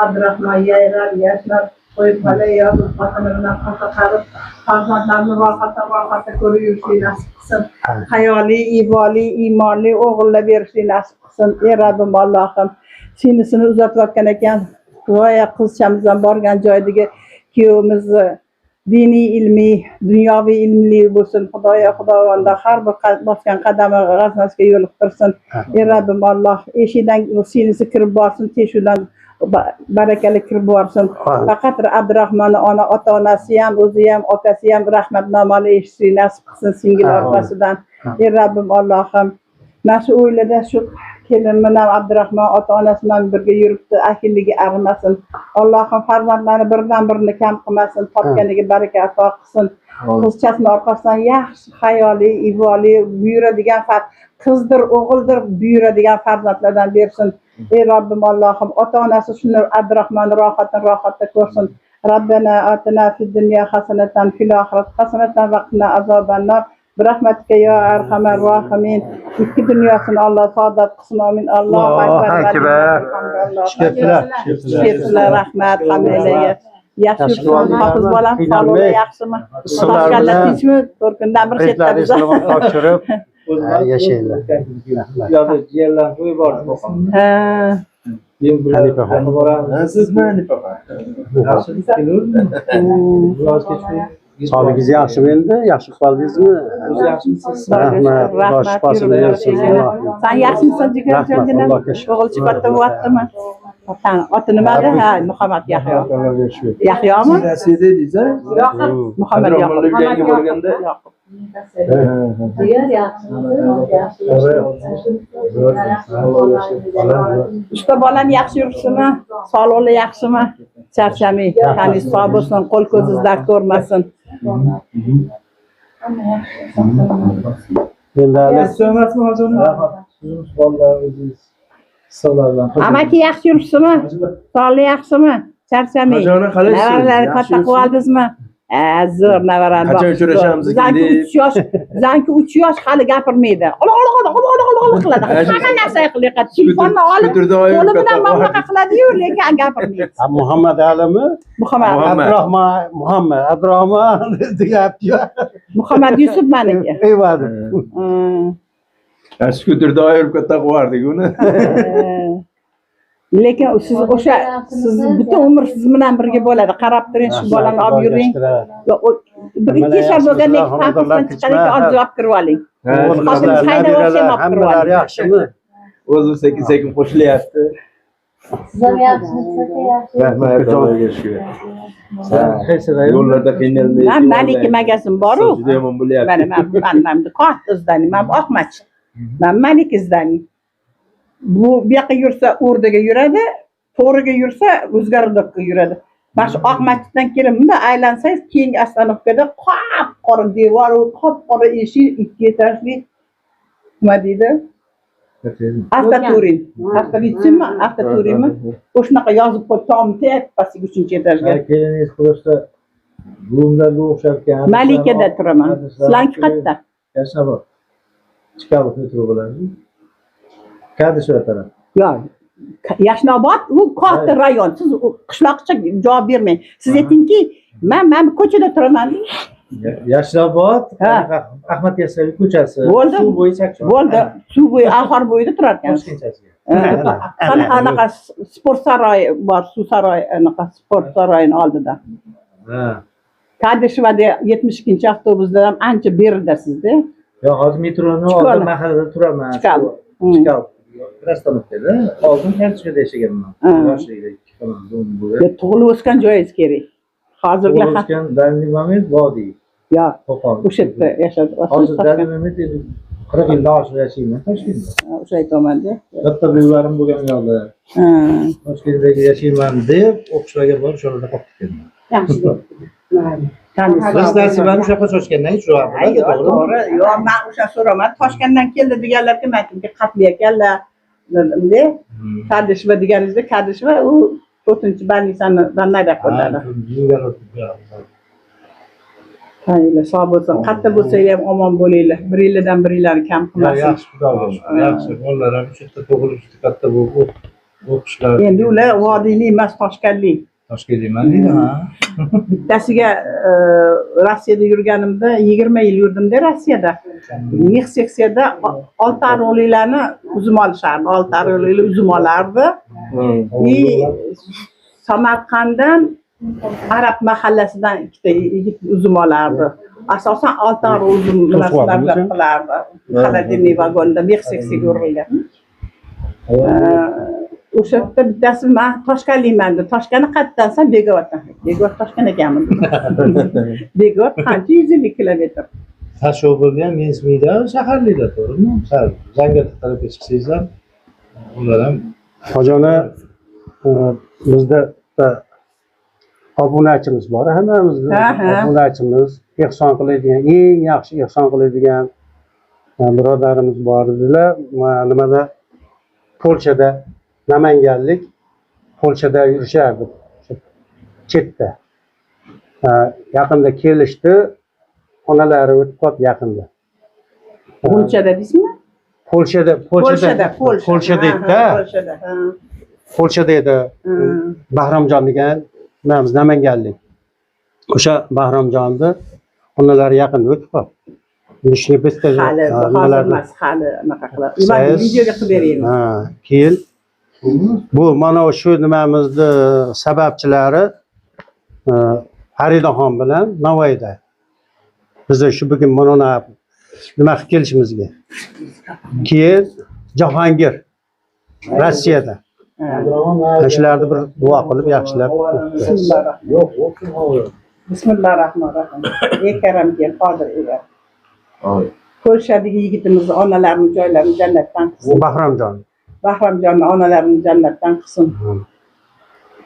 Abdurahmon yayrab yashnab qo'yib qalay yozib xotinini qasaqarib farzandlarni rohatda ko'rib yurishni nasib qilsin. Hayoli, iboli, iymonli o'g'illar berishni nasib qilsin. Ey Rabbim Allohim, senisini uzatayotgan ekan. Xudoya qizchamizdan borgan joydagi kuyovimizni diniy ilmiy, dunyoviy ilmli bo'lsin. Xudovanda har bir bosgan qadami g'aznasiga yo'liqtirsin. Ey Rabbim Alloh, eshigidan sinisi kirib borsin, teshuvdan barakali kirib borsin. Faqat Abdurahmonni ota-onasi ham, o'zi ham, otasi ham rahmatnomani eshitishni nasib qilsin singil orqasidan. Ey Rabbim Allohim, mana shu o'ylada shu kelin bilan Abdurahmon ota-onasi bilan birga yuribdi, akilligi arimasin. Allohim farzandlarni birdan birini kam qilmasin, topganiga baraka ato qilsin. Qizchasini orqasidan yaxshi, hayoli, iboli, buyuradigan qizdir, o'g'ildir, buyuradigan farzandlardan bersin. Ey Robbim Allohim, ota-onasi shuni Abdurahmonni rohatda ko'rsin. Rabbana atina fid dunya hasanatan fil oxirati hasanatan va qina azobannar. برحمتك يا أرحم الراحمين. ikki dunyosini Alloh saodat qilsin. Amin. Allohu akbar. Shukr, rahmat hammalarga. Yaxshi yuribsan, hofiz bolam, sog'lig'i yaxshimi? Toshkentda tinchmi? To'rkundan bir chetda biz. topshirib yashaylar. Yo'lda jiyanlarni qo'yib bordik Qo'qon. Ha. Sizmi Hanifaxon? Sog'ligingiz yaxshimi endi? Yaxshi qoldingizmi? Rahmat. Bosh shifosini bersin. Sen yaxshimisan jigarjonginam? O'g'ilchi katta bo'lyaptimi? Oti nima edi? Ha, Muhammad Yahyo. Yahyomi? Rossiyada deysiz, Muhammad Yahyo. yangi bo'lganda. Usta bolam yaxshi yuribsizmi? Sog'lig'i yaxshimi? Charchamay, qani sog' bo'lsin, qo'l ko'zingizdan ko'rmasin. Amaki yaxshi yuribsizmi? Sog'lig'i yaxshimi? Charchamay. Nevaralari katta qilib oldingizmi? Zo'r nevarani. Qachon uchrashamiz Zanki 3 yosh, zanki 3 yosh hali gapirmaydi. Qiladi. Hamma narsa qilyapti. Telefonni olib, qo'li bilan mamlaqa qiladi-yu, lekin gapirmaydi. Muhammad Alimi? Muhammad Abdurahmon deyapti-yu. Muhammad Yusuf meniki. Eyvadi. Skuterda yurib katta qilardik uni. Lekin siz o'sha siz butun umr siz bilan birga bo'ladi. Qarab turing, shu bolani olib yuring. Bir ikki yashar bo'lgandan keyin pampasdan chiqqandan keyin olib javob kirib oling. Xotiningiz haydab olsa ham olib kirib oling. Yaxshimi? O'zi sekin qo'shilyapti. Siz ham yaxshimisiz? Rahmat, Xudoga shukr. Yo'llarda qiynalmaysiz. Men Malika magazin bor-ku. Juda yomon bo'lyapti. Men katta izdanim, men oqmachi. Men Malika izdanim. Bu yoqqa yursa o'rdaga yuradi, to'g'riga yursa o'zgaroqqa yuradi. Mana shu Oqmatdan kelib bunda aylansangiz keyingi ostanovkada qop-qora devor, qop-qora eshik, ikki etajli nima deydi? Avtoturin. Avtovitsinmi? Avtoturinmi? O'shanaqa yozib qo'yib tomtib, pastga 3-etajga. Keliningiz quruqsa buvimlarga o'xshab ekan. Malikada turaman. Sizlarki qayerda? Yashnobod. Chiqarib metro bo'ladi. Kadishva taraf. Yo'q. Yashnobod u katta rayon. Siz qishloqcha javob bermang. Siz aytingki, men ko'chada turaman. Yashnobod, Ahmad Yasaviy ko'chasi. Bo'ldi. Suv bo'yi Chakchon. Bo'ldi. Suv bo'yi ahor bo'yida turar ekan. Toshkentchasiga. Anaqa sport saroyi bor, suv saroyi, anaqa sport saroyining oldida. Ha. Kadishvada 72-avtobusda ham ancha berida sizda. Yo'q, hozir metroni oldin mahallada turaman. Chiqadi. Rastanovkada oldin Karchishada yashaganman. Yoshligida 2 xonadon bo'lib. Tug'ilib o'sgan joyingiz kerak. Hozirgi O'sgan Dalniy moment vodiy. Yo'q, Qo'qon. o'sha yerda yashadi. Hozir Dalniy moment 40 yildan oshiq yashayman Toshkentda. O'sha aytaman-da. Katta buylarim bo'lgan yo'lda. Toshkentdagi yashayman deb o'qishlarga borib shu yerda qolib ketganman. Yaxshi. Biz nasibani shunaqa sochgandan shu to'g'ri. Yo'q, men o'sha so'raman. Toshkentdan keldi deganlarga men aytdimki, qatli ekanlar. Dedimda, Kadishva deganingizda Kadishva u 4-balnisani nayda qo'yadi. Hayla, sog' bo'lsin. Qatta bo'lsa ham omon bo'linglar. Bir yildan bir yillarni kam qilmasin. Yaxshi xudoga shukr. Yaxshi bolalar ham shu yerda tug'ilib, katta bo'lib o'qishlar. Endi ular vodiyli emas, toshkentlik. Toshkentlikman deydi, ha. Bittasiga Rossiyada yurganimda 20 yil yurdimda Rossiyada. Mix seksiyada oltiariqliklarni uzum olishardi. Oltiariqliklar uzum olardi. Samarqanddan Arab mahallasidan ikkita yigit uzum olardi. Asosan oltiariq uzum munosabatlar qilardi. Xolodilniy vagonda mix seksiyaga urilgan. O'sha yerda bittasi men Toshkentlikman deb, Toshkentni qayerdansan? Begovatdan. Begovat Toshkent ekanmi? Begovat qancha 150 kilometr. Tashlov bo'lgan Mensmiyda shaharliklar to'g'rimi? Zangiota tarafga chiqsangiz ham ular ham Hojona bizda obunachimiz bor, hammamizda obunachimiz, ehson qiladigan, eng yaxshi ehson qiladigan birodarimiz bor edilar. Nimada Polshada Namanganlik Polshada yurishardi. Chetda. Yaqinda kelishdi, onalari o'tib qoldi yaqinda. Polshada deysizmi? Polshada Polshada. Polshada. Polshada. Ha. Polshada edi. Bahromjon degan nimamiz Namanganlik. O'sha Bahromjonni onalari yaqinda o'tib qoldi. Shunga bitta Hali hozir emas, hali anaqa qilib. Nima videoga qilib beraymi? Ha, keyin bu mana shu nimamizni sababchilari Faridaxon bilan Navoiyda. Biz shu bugun mana nima qilib kelishimizga. Keyin Jahongir Rossiyada. Shularni bir duo qilib yaxshilab. Bismillahirrahmanirrahim. Ey karamgin Qodir ega. Polshadagi yigitimizni onalarini joylarini jannatdan qilsin. Bahromjonni onalarini jannatdan qilsin.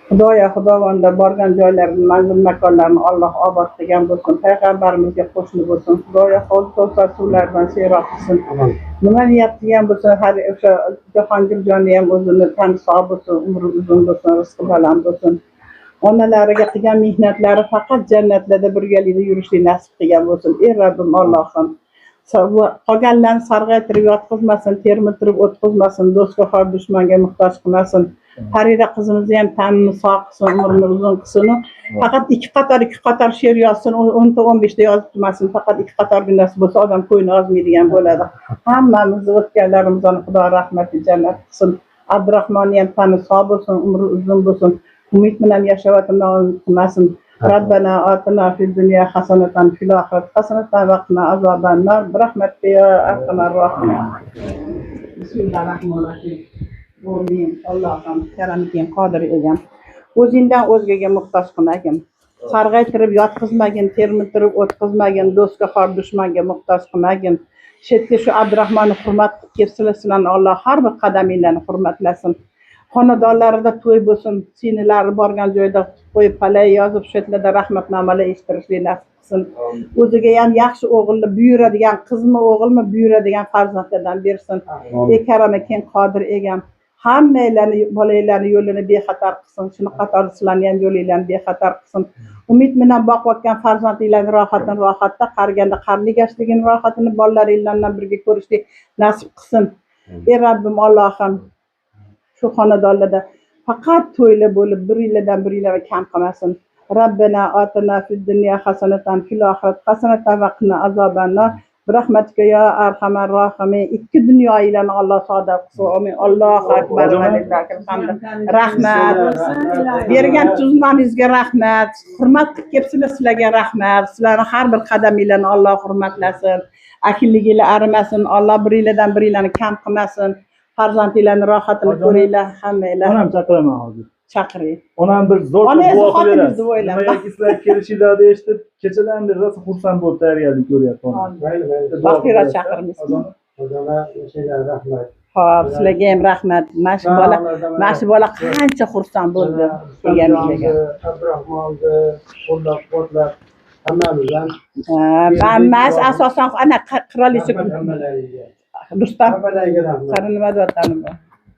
Xudoya xudovonda borgan joylarini, manzil makonlarini Alloh obod qilgan bo'lsin. Payg'ambarimizga qo'shni bo'lsin. Xudoya hovli to'sar suvlardan seroq qilsin. Nima niyat qilgan bo'lsa, har o'sha Jahongirjonni ham o'zini tani sog' bo'lsin, umri uzun bo'lsin, rizqi baland bo'lsin. Onalariga qilgan mehnatlari faqat jannatlarda birgalikda yurishni nasib qilgan bo'lsin. Ey Rabbim Allohim, qolganlarni sarg'aytirib yotqizmasin, termitirib o'tkazmasin, do'stga xor dushmanga muhtoj qilmasin. Farida qizimizni ham tanini sog' qilsin, umrini uzun qilsin. Faqat ikki qator she'r yozsin, 10-15 ta yozib turmasin. Faqat ikki qator gunosi bo'lsa, odam ko'ngli ozmaydigan bo'ladi. Hammamizni o'tganlarimizni Xudo rahmati jannat qilsin. Abdurahmonni ham tani sog' bo'lsin, umri uzun bo'lsin. Umid bilan yashayotganini unutmasin. Rabbana atina fid dunya hasanatan fil oxirati hasanatan va qina azoban nar. Rahmatka ya arhamar rohimin. Bismillahirrohmanirrohim. Amin. Allohim karamgin Qodir egam. O'zingdan o'zgaga muhtoj qilmagin. Sarg'aytirib yotqizmagin, termitirib o'tkazmagin, do'stga xor dushmanga muhtoj qilmagin. Shetga shu Abdurahmonni hurmat qilib kelsalar, sizlarni Alloh har bir qadaminglarni hurmatlasin. Xonadonlarida to'y bo'lsin, sinilari borgan joyda qo'yib palay yozib, shu yerlarda rahmatnomalar eshittirishni nasib qilsin. O'ziga ham yaxshi o'g'ilni buyuradigan, qizmi o'g'ilmi buyuradigan farzandlardan bersin. Ey karamakeng Qodir egam, hammanglarni bolanglarni yo'lini bexatar qilsin. Shuni qatori sizlarni ham yo'linglarni bexatar qilsin. Umid bilan boqayotgan farzandinglarni rohatda, qariganda qarligashligini rohatini bolalaringlardan birga ko'rishni nasib qilsin. Ey Rabbim Allohim, shu xonadonlarda faqat to'ylar bo'lib, bir yildan bir yilga kam qilmasin. Rabbana atina fid dunya hasanatan fil oxirati hasanatan va qina azoban nar. Rahmatika ya arhamar rohimin. Ikki dunyoinglarni Alloh sodiq qilsin. Amin. Allohu akbar va lillahil hamd. Rahmat. Bergan tuzlaringizga rahmat. Hurmat qilib kelibsizlar, sizlarga rahmat. Sizlarning har bir qadaminglarni Alloh hurmatlasin. Akilliginglar arimasin. Alloh bir yildan bir yilni kam qilmasin. Farzandinglarni rohatini ko'ringlar hammanglar. Onam chaqiraman hozir. Chaqiring. Onam bir zo'r duo qiladi. Nimaga Nimaga sizlar kelishinglarni eshitib, kechadan beri rosa xursand bo'lib tayyorgarlik ko'ryapman. Baxtira chaqirmiz. Rahmat. Xo'p, sizlarga ham rahmat. Mana shu bola qancha xursand bo'ldi kelganimizga. Abdurahmonni qo'llab-quvvatlab hammamizdan Mas asosan ana qirolicha Rustam qarinima deyotganim bor.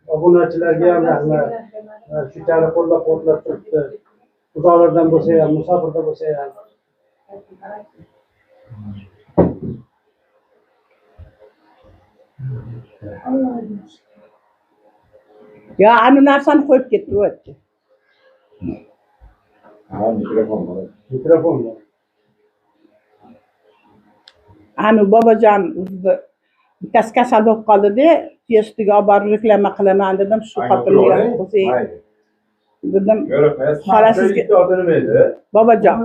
obunachilarga ham rahmat. Shu kabi qo'llab-quvvatlab turibdi. Uzoqlardan bo'lsa ham, musofirda bo'lsa ham. Ya anu narsani qo'yib ketdi, o'tdi. Mikrofon. Anu bobojon bittasi kasal bo'lib qoldi-da, testiga olib borib reklama qilaman dedim, shu xotinga o'zing. Dedim, xolasizga bobojon.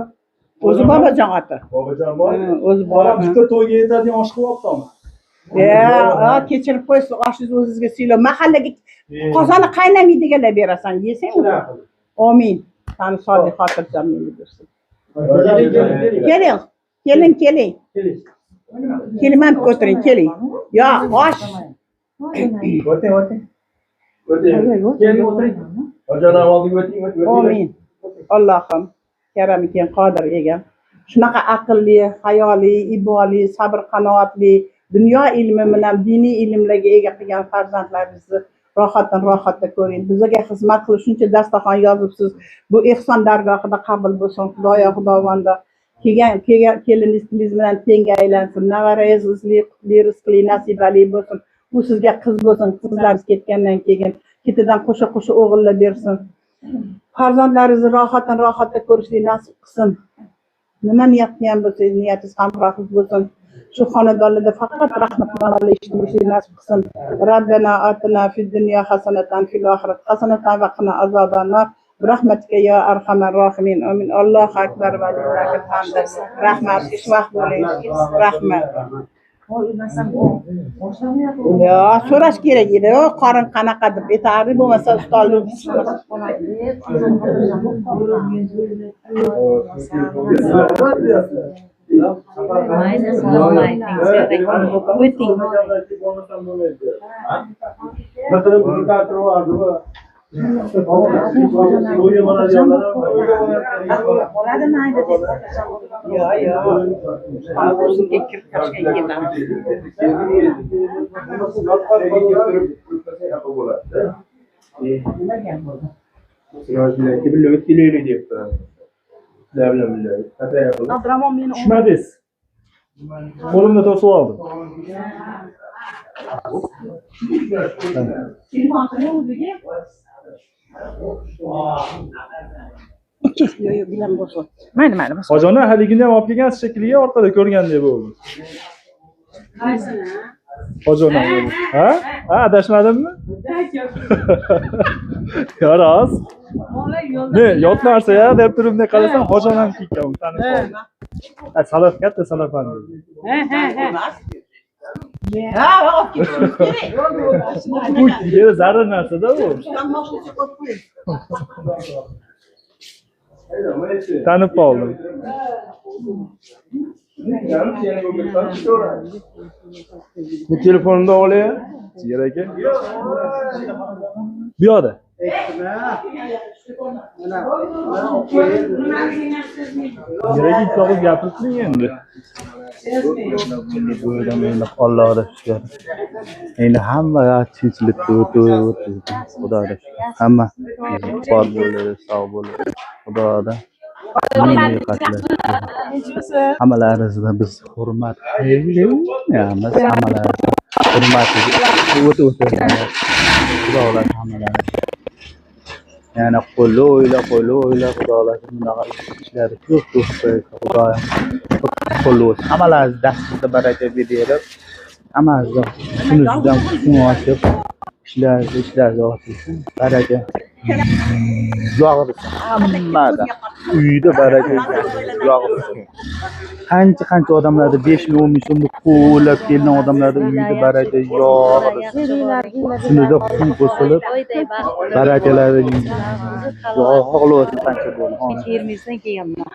O'zi bobojon oti. Bobojon bor. O'zi Bola bor. bitta to'yga yetadigan osh qilyaptimi? Kechirib qo'ysiz, oshingizni o'zingizga siylab. Mahallaga qozoni qaynamaydiganlar berasan, yesang. Amin. Sani solih xotirjamlikni bersin. Keling. Keling, ko'taring, keling. Yo, osh. O'ting. Keling o'tiring. Hojolar oldiga o'ting. Amin. Allohim karamgin Qodir egam. Shunaqa aqlli, hayoli, iboli, sabr qanoatli, dunyo ilmi bilan diniy ilmlarga ega qilgan farzandlaringizni rohatda ko'ring. Bizga xizmat qilib shuncha dasturxon yozibsiz. Bu ehson dargohida qabul bo'lsin. Xudoyo xudovonda keliningiz bilan teng aylansin, navarangiz uzli rizqli nasibali bo'lsin. Bu sizga qiz bo'lsin, qizlarimiz ketgandan keyin ketidan qo'sha o'g'illar bersin. Farzandlaringizni rohatda ko'rishni nasib qilsin. Nima niyat qilgan bo'lsangiz, niyatingiz ham rohat bo'lsin. Shu xonadonlarda faqat rahmatli eshitishni nasib qilsin. Rabbana atina fid dunya hasanatan fil oxirati hasanatan va qina azobannar. Rahmatika ya arhamar rohimin. Amin. Allohu akbar va lillahil hamd. Rahmat, ishvaq bo'ling. Rahmat. Yo, so'rash kerak edi. Qorin qanaqa deb aytardi, bo'lmasa ustozlik. Tushmadingiz. Qo'limda to'sib oldim. Mayli. Hojona haligini ham olib kelgansiz shekilli orqada ko'rgandek bo'ldi. Hojona. Ha? Ha, adashmadimmi? Yo'q. Ne, yot narsa-ya deb turibdi, qarasam hojonam kiygan, tanib qoldim. Ha, salaf katta salafan. Ha, olib ketish kerak. Bu yerda zarur narsa-da bu. Tanib qoldim. Bu telefonimda olay. Sigara aka. Bu yoqda. Yuragi to'g'ri gapiring endi. Endi Allohga shukr. Endi hammaga tinchlikda o'tdi. Xudoga shukr. Hamma bor bo'ldi, sog' bo'ldi. Xudoga hammalarimizni biz hurmat qilamiz. Hammalarimizni hurmat o'tdi. Xudolar hammalarimizni yani qo'llab xudolar bunaqa ishlari ko'p xudoyim qo'llaydi. Hammalarimiz dastimizda baraka berib, hammamizga shunisidan kuchni ochib ishlarga ochsin. Baraka yog'dirsin hammada. Uyda baraka yog'dirsin. Qancha odamlarda 5 ming 10 ming so'mni qo'llab kelgan odamlarda uyda baraka yog'dirsin. Shunida hukm qo'shilib barakalari yog'ilib qancha bo'ldi. Yerimizdan kelganman.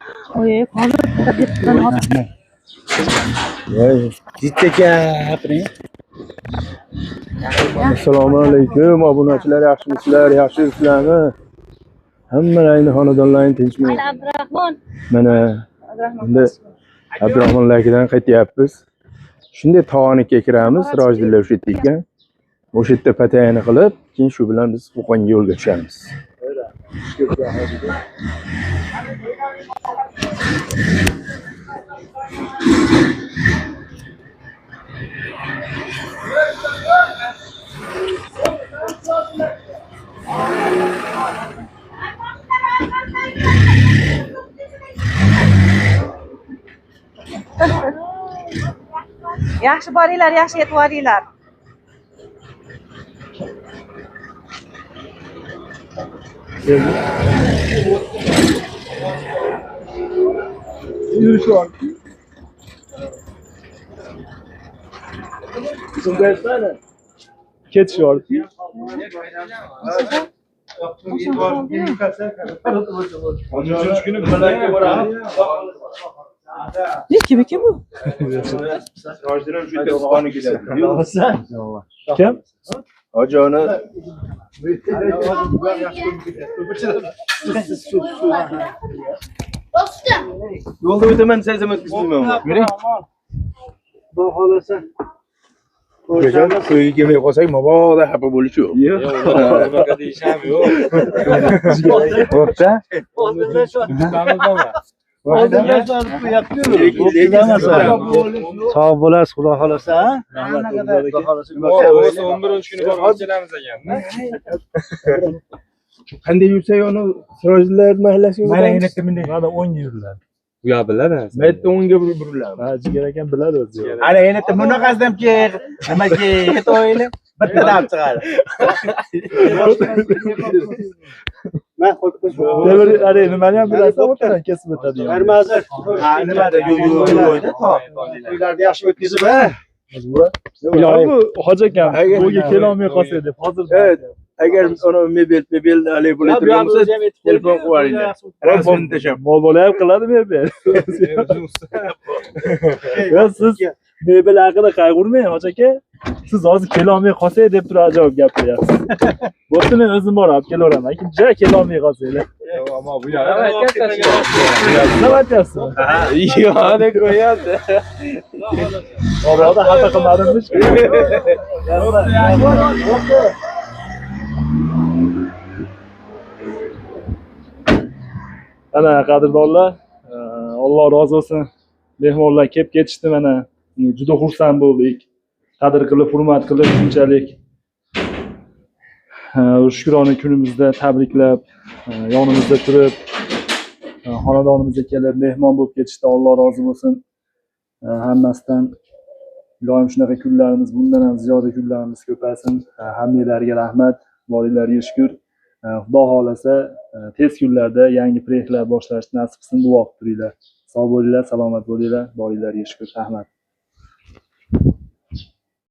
Jitta gapiring. Assalomu alaykum obunachilar, yaxshimisizlar, yaxshimisizlarmi? Hammalarning xonadonlaring tinchmi? Abdurahmon. Mana endi Abdurahmonlardan qaytyapmiz. Shunday tog'oniga kiramiz, Rojdilla o'sha yerda ekan. O'sha yerda patayani qilib, keyin shu bilan biz Qo'qonga yo'lga tushamiz. Yaxshi boringlar, yaxshi yetib boringlar. Ketishyapti. Kim bu? Rojdillar shu yerda Qo'qonga keladi. Kim? Hojona yo'lda o'taman desam o'tkazmayman. Yuring. Xudo xolasa. Qachon to'yga kelmay qolsak, mabodo xafa bo'lish yo'q. Nima deyisham yo'q. O'rta. Sog' bo'lasiz, xudo xolasa. O'zi 11 kuni borib kelamiz ekanda. Qanday yursak uni sirojlar mahallasiga o'tamiz. Mana 10 yillar. Bu ya biladi. Mayda 10 ga burilamiz. Ha, jigar ekan biladi o'zi. Ana endi bunaqasidamki nimaga yetib o'yilib bitta dab chiqadi. Men qo'yib qo'ydim. Temir, ana nimani ham bilasiz, o'rtadan kesib o'tadi. Ermazir. Ha, nimada yo'ydi. To'ylarni yaxshi o'tkazib, ha? Bu hoji akam to'yga kelolmay qolsa deb hozir. Evet. Agar uni mebel ali bo'ladigan bo'lsa, telefon qilaveringlar. Rasmini tashab. Mol bola ham qiladi mebel. Ya siz mebel haqida qayg'urmang hoji aka. Siz hozir kelolmay qolsangiz deb turib javob gapiryapsiz. Bo'pti, men o'zim borib olib kelaveraman. Lekin juda kelolmay qolsanglar. Ammo bu ya. Nima aytyapsiz? Yo'q, deb qo'yapti. Orada xato qilmadimmi? Ana qadrdonlar, Alloh rozi bo'lsin. Mehmonlar kelib ketishdi mana. Juda xursand bo'ldik. Qadr qilib, hurmat qilib, shunchalik shukrona kunimizda tabriklab, yonimizda turib, xonadonimizga kelib, mehmon bo'lib ketishdi. Alloh rozi bo'lsin. Hammasidan doim shunaqa kunlarimiz, bundan ham ziyoda kunlarimiz ko'paysin. Hammanglarga rahmat, boringlarga shukr. Xudo xolasa tez kunlarda yangi proyektlar boshlashni nasib qilsin, duo qilib turinglar. Sog' bo'linglar, salomat bo'linglar, boringlarga shukr. Rahmat.